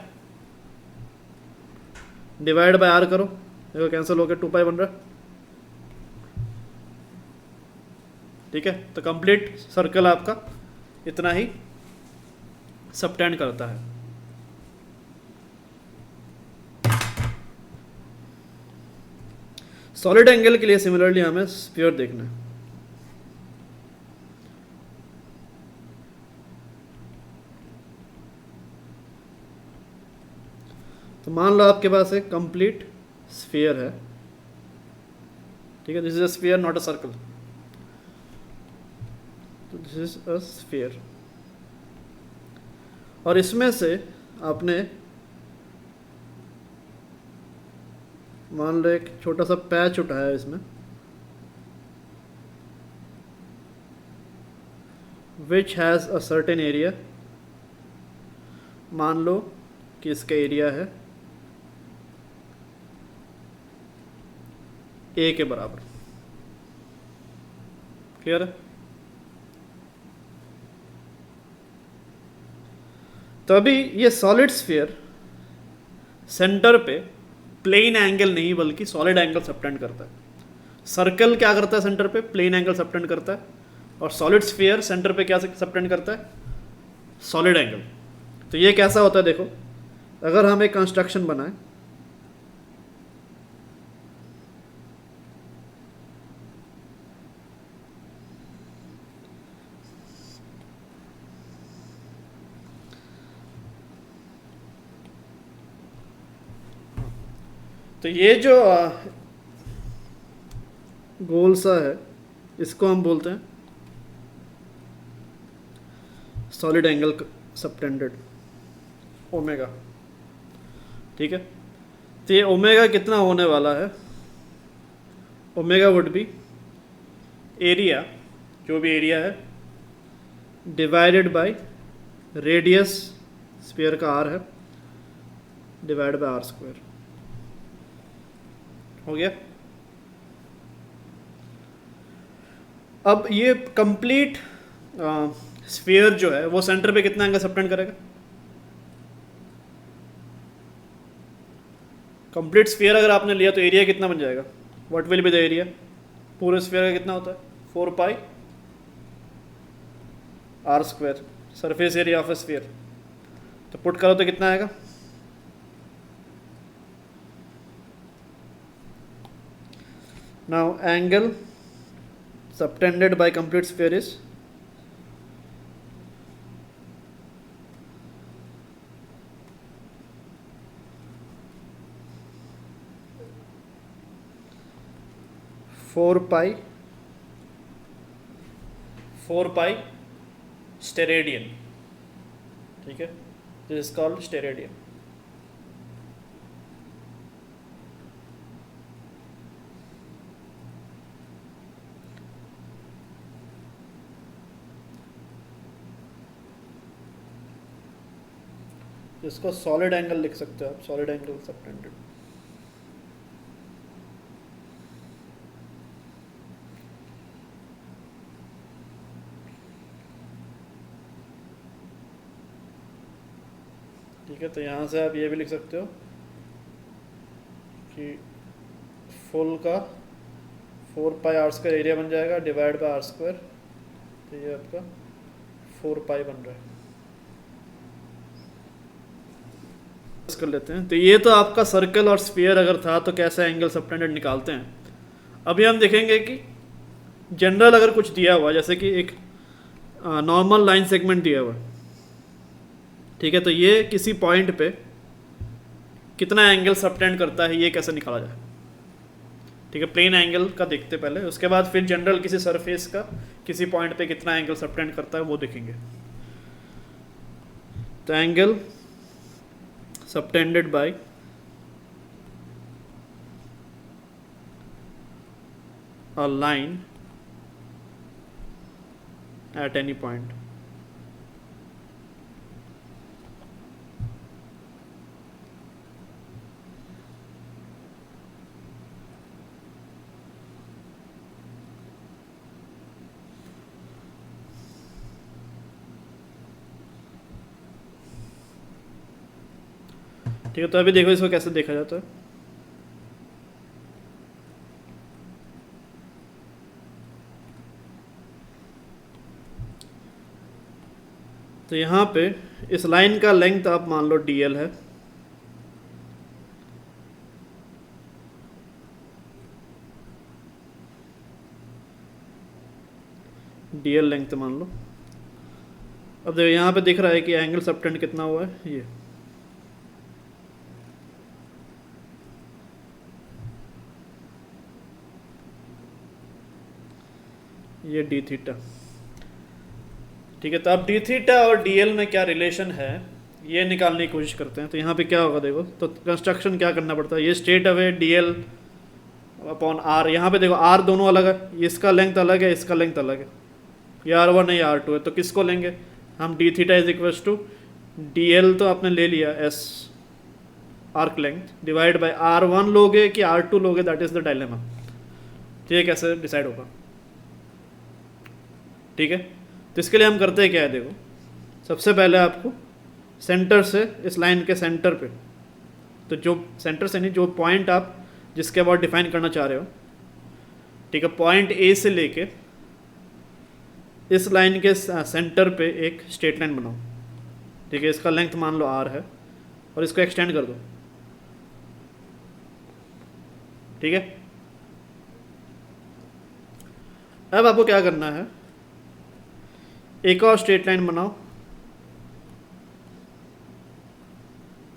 डिवाइड बाय आर करो, देखो कैंसिल हो गया 2 पाई बन रहा है। ठीक है, तो कंप्लीट सर्कल आपका इतना ही सबटेंड करता है। सॉलिड एंगल के लिए सिमिलरली हमें स्फीयर देखना है। तो मान लो आपके पास एक कंप्लीट स्फीयर है। ठीक है, this is a sphere not a circle, तो दिस इज अ स्फीयर। और इसमें से आपने मान लो एक छोटा सा पैच उठाया इसमें, which has a certain area, मान लो कि इसका एरिया है ए के बराबर। क्लियर है? तो अभी ये सॉलिड स्फीयर सेंटर पे प्लेन एंगल नहीं बल्कि सॉलिड एंगल सबटेंड करता है। सर्कल क्या करता है सेंटर पे, प्लेन एंगल सबटेंड करता है, और सॉलिड स्फीयर सेंटर पे क्या सबटेंड करता है, सॉलिड एंगल। तो ये कैसा होता है, देखो अगर हम एक कंस्ट्रक्शन बनाएं, तो ये जो गोल सा है इसको हम बोलते हैं सॉलिड एंगल सबटेंडेड, ओमेगा। ठीक है, तो ये ओमेगा कितना होने वाला है, ओमेगा वुड बी एरिया, जो भी एरिया है, डिवाइडेड बाय रेडियस, स्फीयर का आर है, डिवाइड बाय आर स्क्वायर। हो गया। अब ये कंप्लीट स्फीयर जो है वो सेंटर पे कितना एंगल सबटेंड करेगा, कंप्लीट स्फीयर अगर आपने लिया तो एरिया कितना बन जाएगा, what will be the area, पूरे स्फीयर का कितना होता है 4 pi are square, surface area of a sphere. तो पुट करो तो कितना आएगा, now angle subtended by complete sphere is four pi steradian. ठीक है, दिस इज कॉल्ड स्टेरेडियन। इसको सॉलिड एंगल लिख सकते हो आप, सॉलिड एंगल सबटेंडेड। ठीक है, तो यहाँ से आप ये भी लिख सकते हो कि फुल का 4 पाई आर स्क्वायर एरिया बन जाएगा, डिवाइड बाय आर स्क्वायर, तो ये आपका 4 पाई बन रहा है। कर लेते हैं। तो ये तो आपका सर्कल और स्फीयर अगर था तो कैसे एंगल सबटेंडेड निकालते हैं। अभी हम देखेंगे कि जनरल अगर कुछ दिया हुआ, जैसे कि एक नॉर्मल लाइन सेगमेंट दिया हुआ, ठीक है, तो ये किसी पॉइंट पे कितना एंगल सबटेंड करता है ये कैसे निकाला जाए। ठीक है, प्लेन एंगल का देखते पहले, उसके बाद फिर जनरल किसी सरफेस का किसी पॉइंट पे कितना एंगल सबटेंड करता है वो देखेंगे। तो angle subtended bye a line at any point। ठीक है, तो अभी देखो इसको कैसे देखा जाता है। तो यहाँ पे इस लाइन का लेंथ आप मान लो dl है, dl लेंथ मान लो। अब देखो यहाँ पे दिख रहा है कि एंगल सबटेंड कितना हुआ है, ये d थीटा। ठीक है, तो अब डी थीटा और डीएल में क्या रिलेशन है ये निकालने की कोशिश करते हैं। तो यहाँ पे क्या होगा देखो, तो कंस्ट्रक्शन क्या करना पड़ता है, ये straight away dl upon r. यहाँ पे देखो आर दोनों अलग है, इसका लेंथ अलग है, इसका लेंथ अलग है, ये R1 है, ये R2 है। तो किसको लेंगे हम, d theta is equal to d l तो आपने ले लिया s arc length divide by R1 लोगे कि R2 लोगे, दैट इज द डायलेमा। तो ये कैसे डिसाइड होगा, ठीक है। तो इसके लिए हम करते हैं क्या है, देखो सबसे पहले आपको सेंटर से इस लाइन के सेंटर पे, तो जो सेंटर से नहीं, जो पॉइंट आप जिसके बाद डिफाइन करना चाह रहे हो, ठीक है, पॉइंट ए से लेके इस लाइन के सेंटर पे एक स्ट्रेट लाइन बनाओ। ठीक है, इसका लेंथ मान लो r है और इसको एक्सटेंड कर दो। ठीक है, अब आपको क्या करना है, एक और स्ट्रेट लाइन बनाओ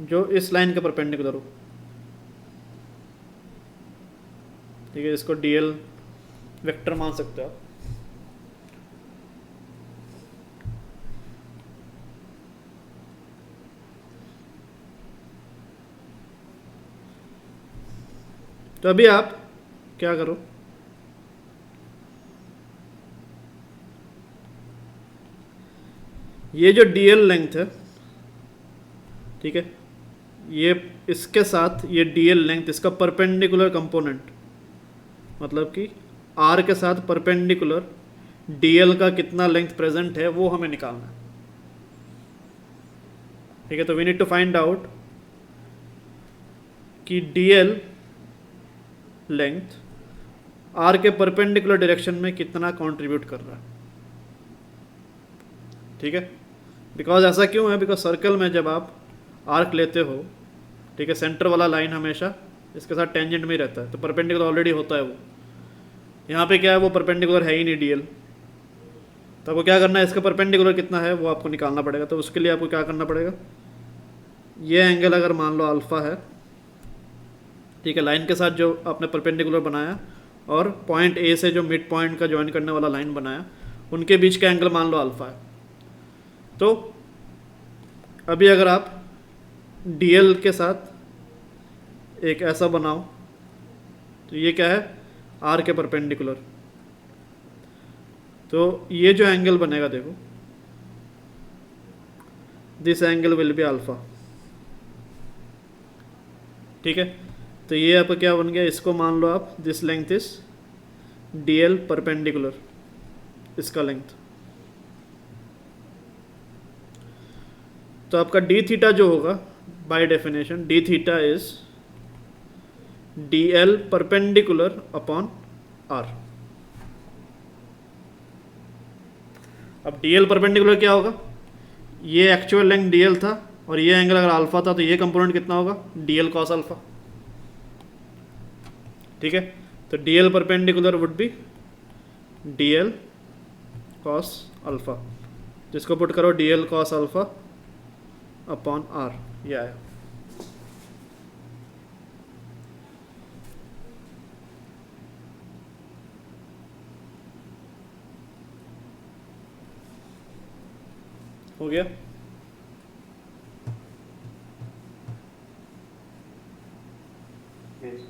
जो इस लाइन के परपेंडिकुलर हो। ठीक है, इसको डीएल वेक्टर मान सकते हो आप। तो अभी आप क्या करो, ये जो डीएल लेंथ है, ठीक है, ये इसके साथ ये डीएल लेंथ, इसका परपेंडिकुलर कंपोनेंट, मतलब कि आर के साथ परपेंडिकुलर डीएल का कितना लेंथ प्रेजेंट है वो हमें निकालना है। ठीक है, तो we need to find out कि डीएल लेंथ आर के परपेंडिकुलर डायरेक्शन में कितना कंट्रीब्यूट कर रहा है। ठीक है, बिकॉज ऐसा क्यों है, बिकॉज सर्कल में जब आप आर्क लेते हो, ठीक है, सेंटर वाला लाइन हमेशा इसके साथ टेंजेंट में ही रहता है, तो परपेंडिकुलर ऑलरेडी होता है वो। यहाँ पे क्या है, वो परपेंडिकुलर है ही नहीं डीएल, तो आपको क्या करना है, इसका परपेंडिकुलर कितना है वो आपको निकालना पड़ेगा। तो उसके लिए आपको क्या करना पड़ेगा, ये एंगल अगर मान लो अल्फ़ा है, ठीक है, लाइन के साथ जो आपने परपेंडिकुलर बनाया और पॉइंट ए से जो मिड पॉइंट का ज्वाइन करने वाला लाइन बनाया, उनके बीच का एंगल मान लो अल्फ़ा है। तो अभी अगर आप डीएल के साथ एक ऐसा बनाओ, तो ये क्या है, आर के परपेंडिकुलर, तो ये जो एंगल बनेगा देखो, this angle will be alpha. ठीक है, तो ये आपका क्या बन गया, इसको मान लो आप, this length is dl perpendicular, इसका लेंथ। तो आपका डी थीटा जो होगा by definition, d theta is d l perpendicular upon r. अब डी एल परपेंडिकुलर क्या होगा, ये एक्चुअल लेंथ डी एल था और ये एंगल अगर अल्फा था, तो ये कंपोनेंट कितना होगा, डी एल कॉस अल्फा। ठीक है, तो d l perpendicular would be d l cos alpha, जिसको पुट करो d l cos alpha upon r, ये आया। हो गया।
Yes.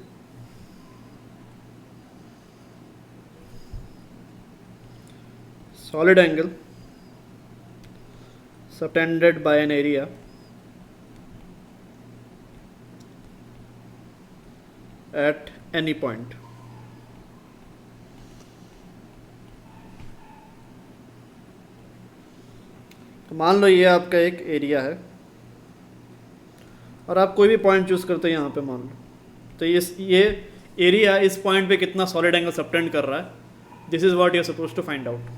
Solid angle subtended by an area at any point. तो मान लो ये आपका एक एरिया है और आप कोई भी पॉइंट चूज करते हैं यहाँ पे मान लो, तो ये एरिया इस पॉइंट पे कितना सॉलिड एंगल सबटेंड कर रहा है, this is what you are suppose to find out.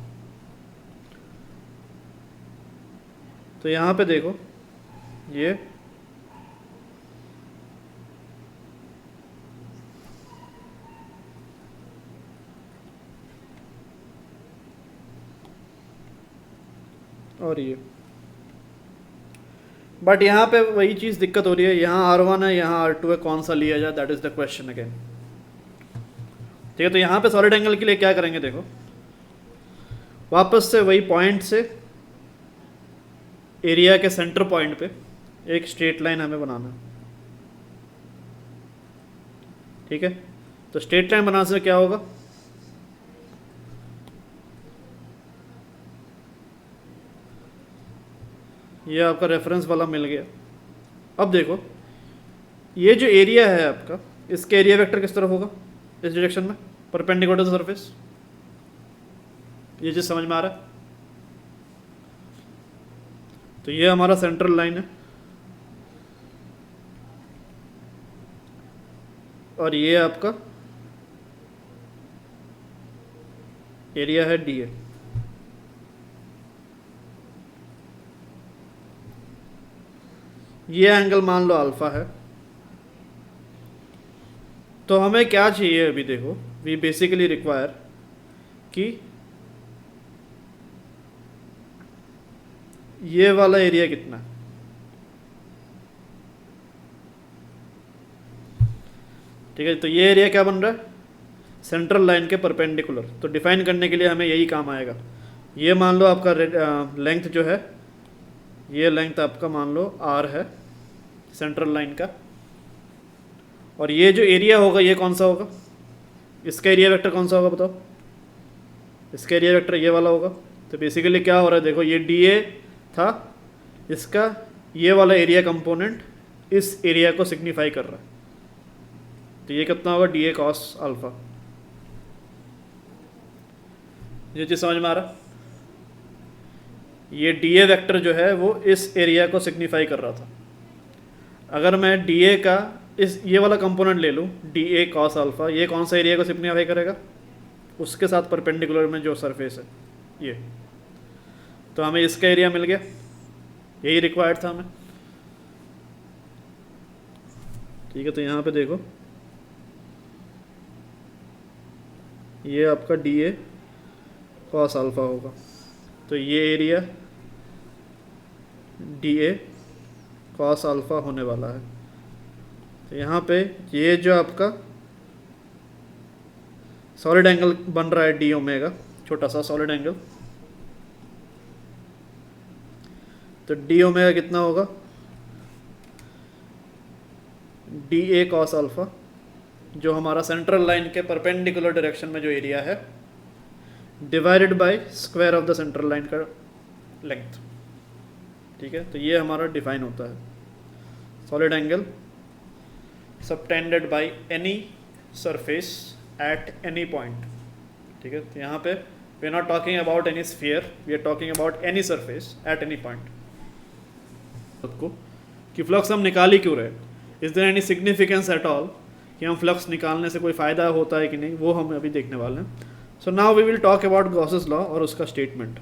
तो यहाँ पे देखो ये और ये, बट यहाँ पे वही चीज़ दिक्कत हो रही है, यहाँ R1 है यहाँ R2 है, कौन सा लिया जाए, that is the question again. ठीक है, तो यहाँ पे सॉलिड एंगल के लिए क्या करेंगे, देखो वापस से वही पॉइंट से एरिया के सेंटर पॉइंट पे एक स्ट्रेट लाइन हमें बनाना है। ठीक है, तो स्ट्रेट लाइन बनाने से क्या होगा, ये आपका रेफरेंस वाला मिल गया। अब देखो ये जो एरिया है आपका, इसके एरिया वेक्टर किस तरफ होगा, इस डायरेक्शन में परपेंडिकुलर टू द सरफेस। ये चीज़ समझ में आ रहा है। तो ये हमारा सेंट्रल लाइन है और ये आपका एरिया है DA। ये एंगल मान लो अल्फा है। तो हमें क्या चाहिए अभी, देखो वी बेसिकली रिक्वायर कि ये वाला एरिया कितना है। ठीक है, तो ये एरिया क्या बन रहा है, सेंट्रल लाइन के परपेंडिकुलर। तो डिफाइन करने के लिए हमें यही काम आएगा। ये मान लो आपका लेंथ जो है, ये लेंथ आपका मान लो R है सेंट्रल लाइन का, और ये जो एरिया होगा ये कौन सा होगा, इसका एरिया वेक्टर कौन सा होगा बताओ, इसका एरिया वेक्टर ये वाला होगा। तो बेसिकली क्या हो रहा है, देखो ये DA था, इसका ये वाला एरिया कंपोनेंट इस एरिया को सिग्निफाई कर रहा है। तो ये कितना होगा, DA cos अल्फा। ये चीज़ समझ में आ रहा, ये DA वेक्टर जो है वो इस एरिया को सिग्निफाई कर रहा था। अगर मैं DA का इस ये वाला कंपोनेंट ले लूँ DA cos अल्फा, ये कौन सा एरिया को सिग्निफाई करेगा, उसके साथ परपेंडिकुलर में जो सरफेस है ये। तो हमें इसका एरिया मिल गया, यही रिक्वायर्ड था हमें। ठीक है, तो यहाँ पे देखो ये आपका DA cos अल्फा होगा। तो ये एरिया DA cos अल्फा होने वाला है। तो यहाँ पे ये जो आपका सॉलिड एंगल बन रहा है D ओमेगा, छोटा सा सॉलिड एंगल, तो D ओमेगा कितना होगा, DA cos अल्फा, जो हमारा सेंट्रल लाइन के परपेंडिकुलर डायरेक्शन में जो एरिया है, divided by square of the central line का लेंथ। ठीक है, तो ये हमारा डिफाइन होता है solid angle subtended by any surface at any point. ठीक है, तो यहाँ पे we are not talking about any sphere, we are talking about any surface at any point. सबको कि फ्लक्स हम निकाल ही क्यों रहे, is there any significance at all, कि हम फ्लक्स निकालने से कोई फ़ायदा होता है कि नहीं, वो हम अभी देखने वाले हैं। So now we will talk about Gauss's law और उसका स्टेटमेंट।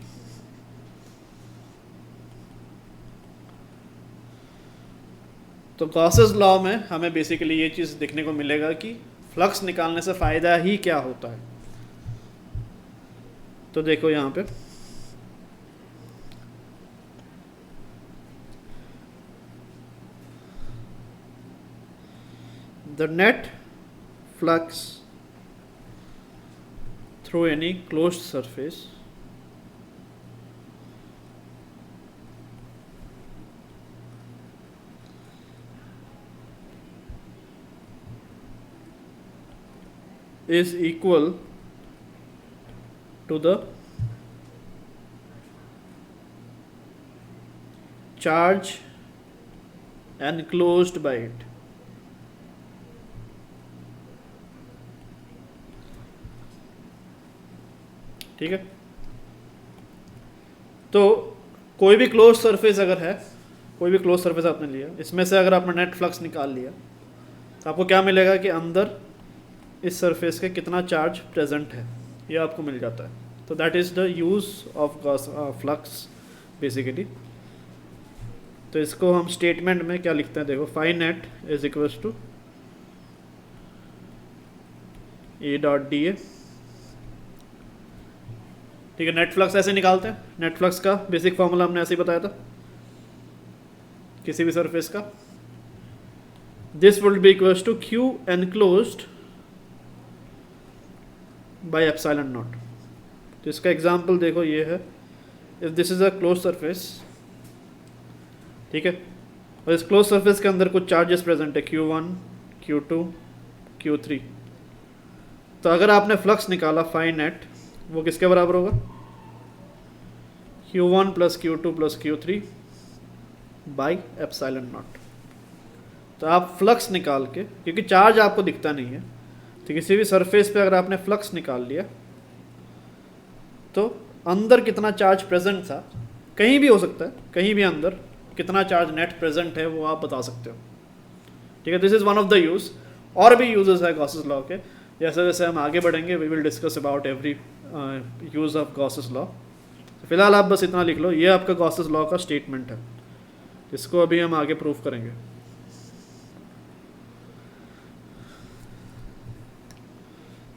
तो गॉसेस लॉ में हमें बेसिकली ये चीज़ देखने को मिलेगा कि फ्लक्स निकालने से फ़ायदा ही क्या होता है। तो देखो यहाँ पे the net flux through any closed surface is equal to the charge enclosed by it. ठीक है, तो कोई भी क्लोज सरफेस अगर है, कोई भी क्लोज सरफेस आपने लिया, इसमें से अगर आपने नेट फ्लक्स निकाल लिया तो आपको क्या मिलेगा कि अंदर इस सरफेस के कितना चार्ज प्रेजेंट है, ये आपको मिल जाता है। तो that is the use of flux basically. तो इसको हम स्टेटमेंट में क्या लिखते हैं, देखो, phi net is equals to E dot d A. ठीक है, नेट फ्लक्स ऐसे निकालते हैं। नेट फ्लक्स का बेसिक फॉर्मूला हमने ऐसे ही बताया था किसी भी सरफेस का। This will be equals to q enclosed by epsilon not. तो इसका एग्जांपल देखो, ये है, if this is a close surface, ठीक है, और इस क्लोज सरफेस के अंदर कुछ चार्जेस प्रेजेंट है, Q1, Q2, Q3। तो अगर आपने फ्लक्स निकाला फाई नेट, वो किसके बराबर होगा, Q1 plus Q2 plus Q3 by epsilon not. तो आप फ्लक्स निकाल के, क्योंकि चार्ज आपको दिखता नहीं है, तो किसी भी सरफेस पे अगर आपने फ्लक्स निकाल लिया तो अंदर कितना चार्ज प्रेजेंट था, कहीं भी हो सकता है, कहीं भी अंदर कितना चार्ज नेट प्रेजेंट है वो आप बता सकते हो। ठीक है, this is one of the use. और भी यूजेस है गॉसेस लॉ के, जैसे जैसे हम आगे बढ़ेंगे we will discuss about every use of Gauss's law. फिलहाल आप बस इतना लिख लो, ये आपका गॉसेस लॉ का स्टेटमेंट है, इसको अभी हम आगे प्रूफ करेंगे।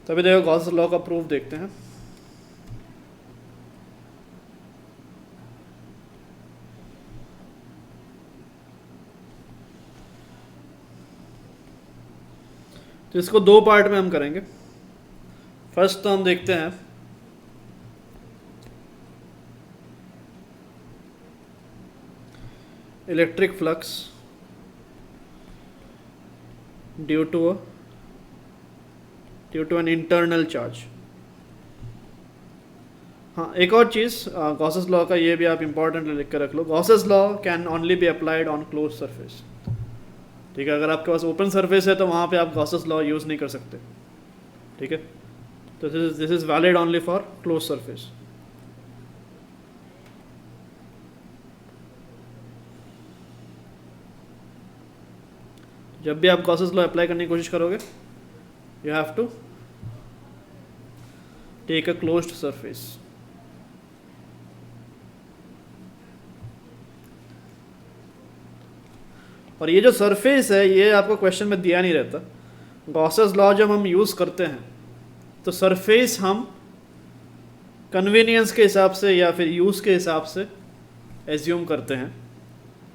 तभी देखो गॉसेस लॉ का प्रूफ देखते हैं। तो इसको दो पार्ट में हम करेंगे। फर्स्ट तो हम देखते हैं electric flux due to an internal charge. हाँ, एक और चीज़ गॉसेस लॉ का, ये भी आप इंपॉर्टेंट लिख कर रख लो, Gauss's law can only be applied on close surface. ठीक है, अगर आपके पास ओपन सरफेस है तो वहाँ पे आप गॉसेस लॉ यूज़ नहीं कर सकते। ठीक है, तो this is valid only for close surface. जब भी आप गॉसेस लॉ अप्लाई करने की कोशिश करोगे, you have to take a closed surface. और ये जो सरफेस है ये आपको क्वेश्चन में दिया नहीं रहता। गॉसेस लॉ जब हम यूज़ करते हैं तो सरफेस हम कन्वीनियंस के हिसाब से या फिर यूज़ के हिसाब से एज्यूम करते हैं।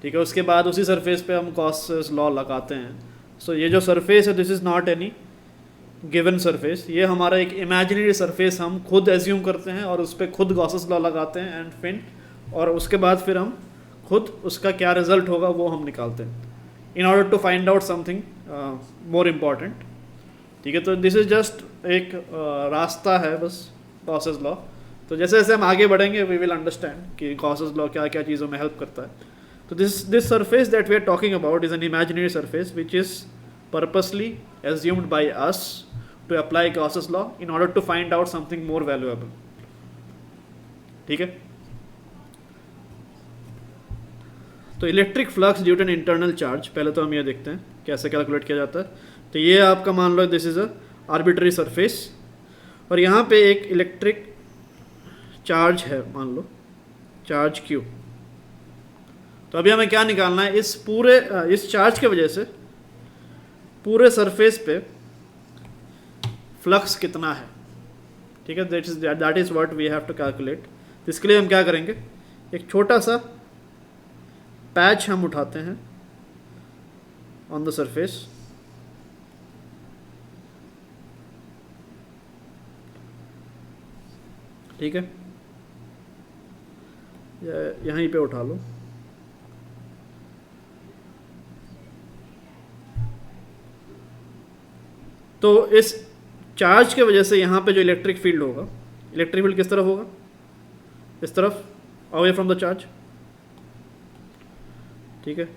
ठीक है, उसके बाद उसी सरफेस पे हम गॉसेस लॉ लगाते हैं। सो ये जो सरफेस है, this is not any given surface, ये हमारा एक इमेजिनरी सरफेस हम खुद एज्यूम करते हैं और उस पर खुद गॉसेस लॉ लगाते हैं एंड फिर, और उसके बाद फिर हम खुद उसका क्या रिजल्ट होगा वो हम निकालते हैं in order to find out something more important. ठीक है, तो दिस इज़ जस्ट एक रास्ता है बस गॉसेस लॉ। तो जैसे जैसे हम आगे बढ़ेंगे वी विल अंडरस्टैंड कि गॉसेस लॉ क्या क्या चीज़ों में हेल्प करता है। तो this surface that we are talking about is an imaginary surface which is purposely assumed by us to apply Gauss's law in order to find out something more valuable. ठीक है, तो electric flux due to an internal charge, पहले तो हम ये देखते हैं कैसे कैलकुलेट किया जाता है। तो ये आपका मान लो this is a arbitrary surface और यहाँ पे एक इलेक्ट्रिक चार्ज है, मान लो चार्ज Q। तो अभी हमें क्या निकालना है, इस चार्ज के वजह से पूरे सरफेस पे फ्लक्स कितना है। ठीक है, that is what we have to calculate. इसके लिए हम क्या करेंगे, एक छोटा सा पैच हम उठाते हैं ऑन द सरफेस, ठीक है, यहीं पे उठा लो। तो इस चार्ज के वजह से यहाँ पे जो इलेक्ट्रिक फील्ड होगा, इलेक्ट्रिक फील्ड किस तरफ होगा, इस तरफ, अवे फ्रॉम द चार्ज, ठीक है।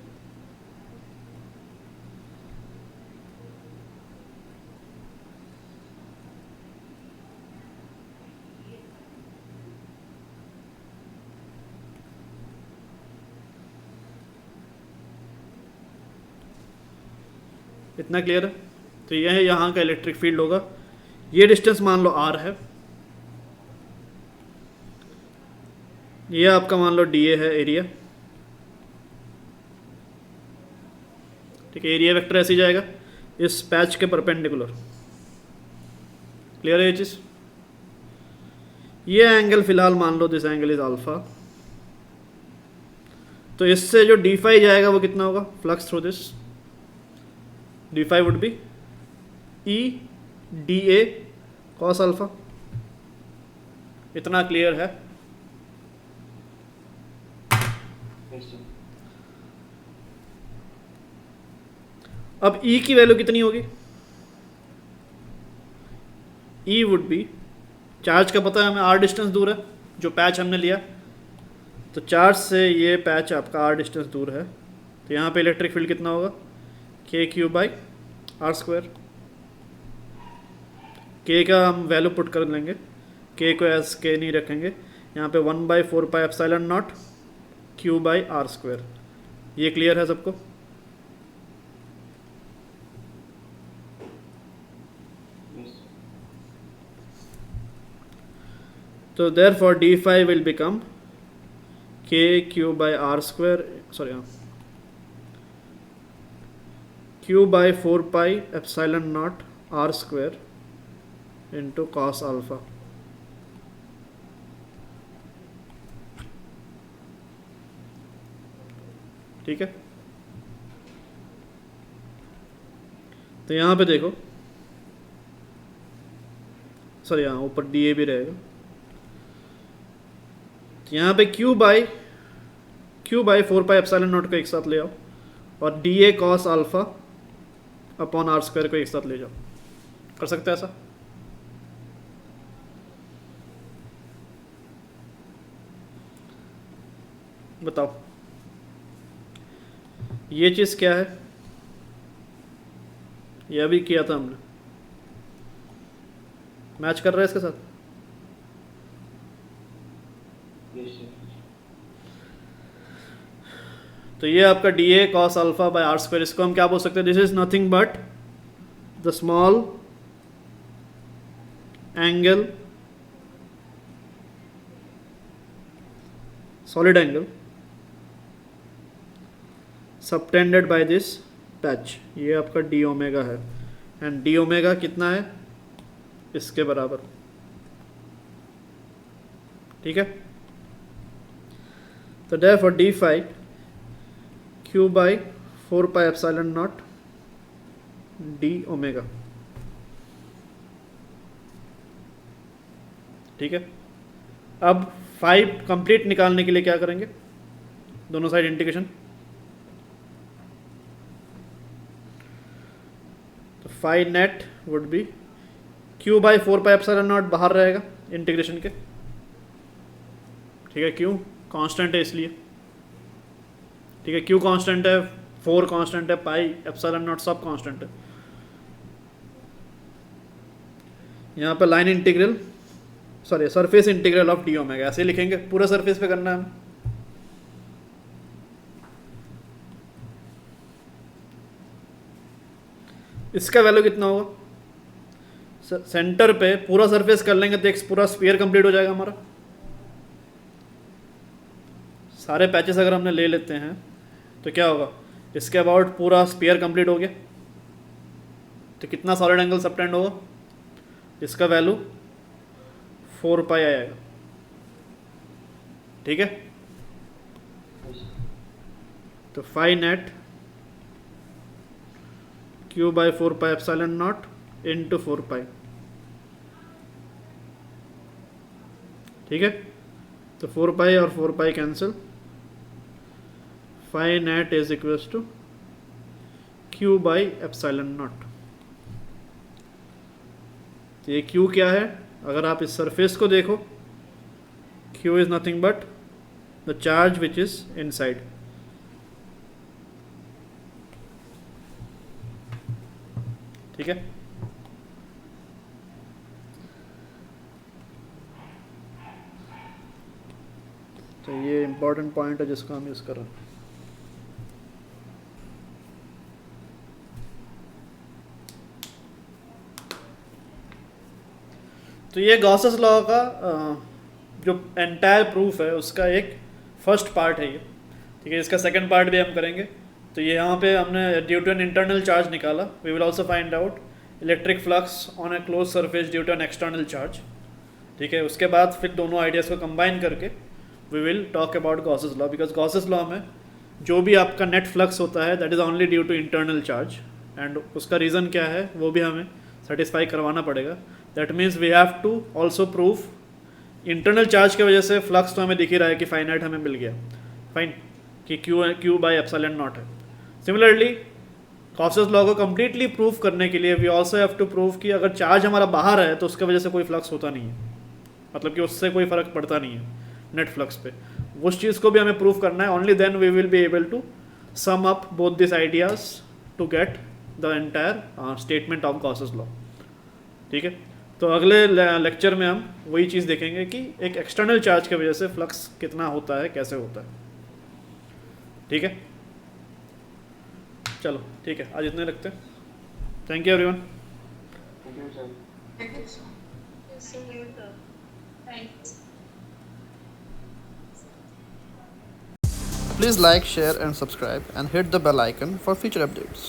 इतना क्लियर है। तो यह है यहाँ का इलेक्ट्रिक फील्ड होगा। ये डिस्टेंस मान लो r है, ये आपका मान लो dA है एरिया, ठीक है। एरिया वेक्टर ऐसे ही जाएगा इस पैच के परपेंडिकुलर। क्लियर है ये चीज़। ये एंगल फिलहाल मान लो दिस एंगल इज अल्फा, तो इससे जो d फाई जाएगा वो कितना होगा, flux through this d phi would be E dA cos alpha. इतना क्लियर है। अब E की वैल्यू कितनी होगी, E वुड बी, चार्ज का पता है हमें, r डिस्टेंस दूर है जो पैच हमने लिया, तो चार्ज से ये पैच आपका r डिस्टेंस दूर है, तो यहाँ पे इलेक्ट्रिक फील्ड कितना होगा, k⁴/r²। k का हम वैल्यू पुट कर लेंगे, k को एज k नहीं रखेंगे, यहाँ पे 1/4πε0 q/r²। ये क्लियर है सबको। तो therefore d phi will become k/r², sorry, q/4πε0 r² into cos alpha. ठीक है। तो यहाँ पे देखो, सॉरी यहाँ ऊपर dA भी रहेगा, तो यहाँ पे q/4πε0 को एक साथ ले आओ और dA cos alpha upon r² को एक साथ ले जाओ। कर सकते हैं ऐसा। बताओ ये चीज़ क्या है, यह भी किया था हमने, मैच कर रहा है इसके साथ। तो ये आपका dA cos alpha by r², इसको हम क्या बोल सकते हैं, this is nothing but the small angle, solid angle subtended by this patch. ये आपका d ओमेगा है, एंड d ओमेगा कितना है, इसके बराबर। ठीक है। तो therefore d phi q/4πε0 d omega. ठीक है। अब फाई कंप्लीट निकालने के लिए क्या करेंगे, दोनों साइड इंटीग्रेशन। तो phi net would be q/4πε0 बाहर रहेगा इंटीग्रेशन के, ठीक है, क्यों कांस्टेंट है इसलिए, ठीक है, q कांस्टेंट है, 4 कांस्टेंट है, पाई ε0 सब कांस्टेंट है। यहाँ पे line integral, sorry surface integral of d omega, ऐसे लिखेंगे, पूरा सरफेस पे करना है हमें। इसका वैल्यू कितना होगा, सेंटर पे पूरा सरफेस कर लेंगे तो एक पूरा स्फीयर कंप्लीट हो जाएगा हमारा। सारे पैचेस अगर हमने ले लेते हैं तो क्या होगा, इसके अबाउट पूरा स्फीयर कंप्लीट हो गया। तो कितना सॉलिड एंगल सबटेंड होगा, इसका वैल्यू 4 पाई आएगा। ठीक है। तो फाई नेट q/4πε0 इंटू 4 पाई। ठीक है। तो 4 पाई और 4 pi cancel, phi net is equals to q/ε0। तो ये Q क्या है? अगर आप इस सरफेस को देखो, Q is nothing but the charge which is inside. ठीक है, तो ये इंपॉर्टेंट पॉइंट है जिसको हम यूज़ कर रहे हैं। तो ये गॉसेस लॉ का जो एंटायर प्रूफ है उसका एक फर्स्ट पार्ट है ये। ठीक है, इसका सेकंड पार्ट भी हम करेंगे। तो ये यहाँ पे हमने due to an internal charge निकाला। We will also find out electric flux on a close surface due to an external charge. ठीक है, उसके बाद फिर दोनों आइडियाज़ को कंबाइन करके we will talk about Gauss's law, because Gauss's law में जो भी आपका नेट फ्लक्स होता है that is only due to internal charge, and उसका रीज़न क्या है वो भी हमें सेटिस्फाई करवाना पड़ेगा। That means we have to also proof internal charge की वजह से फ्लक्स तो हमें दिख ही रहा है कि फाइनाइट हमें मिल गया, फाइन, कि क्यू बाई एप्सिलॉन नॉट है। सिमिलरली गॉसेस लॉ को कम्प्लीटली प्रूफ करने के लिए we also have to prove कि अगर चार्ज हमारा बाहर है तो उसकी वजह से कोई फ्लक्स होता नहीं है, मतलब कि उससे कोई फ़र्क पड़ता नहीं है नेट फ्लक्स पे। उस चीज़ को भी हमें प्रूव करना है। Only then we will be able to sum up both this ideas to get the entire statement of Gauss's law. ठीक है, तो अगले लेक्चर में हम वही चीज़ देखेंगे कि एक एक्सटर्नल चार्ज की वजह से फ्लक्स कितना होता है, कैसे होता है। ठीक है, चलो ठीक है, आज इतने रखते हैं। Thank you everyone. Please like, share and subscribe and hit the bell icon for future updates.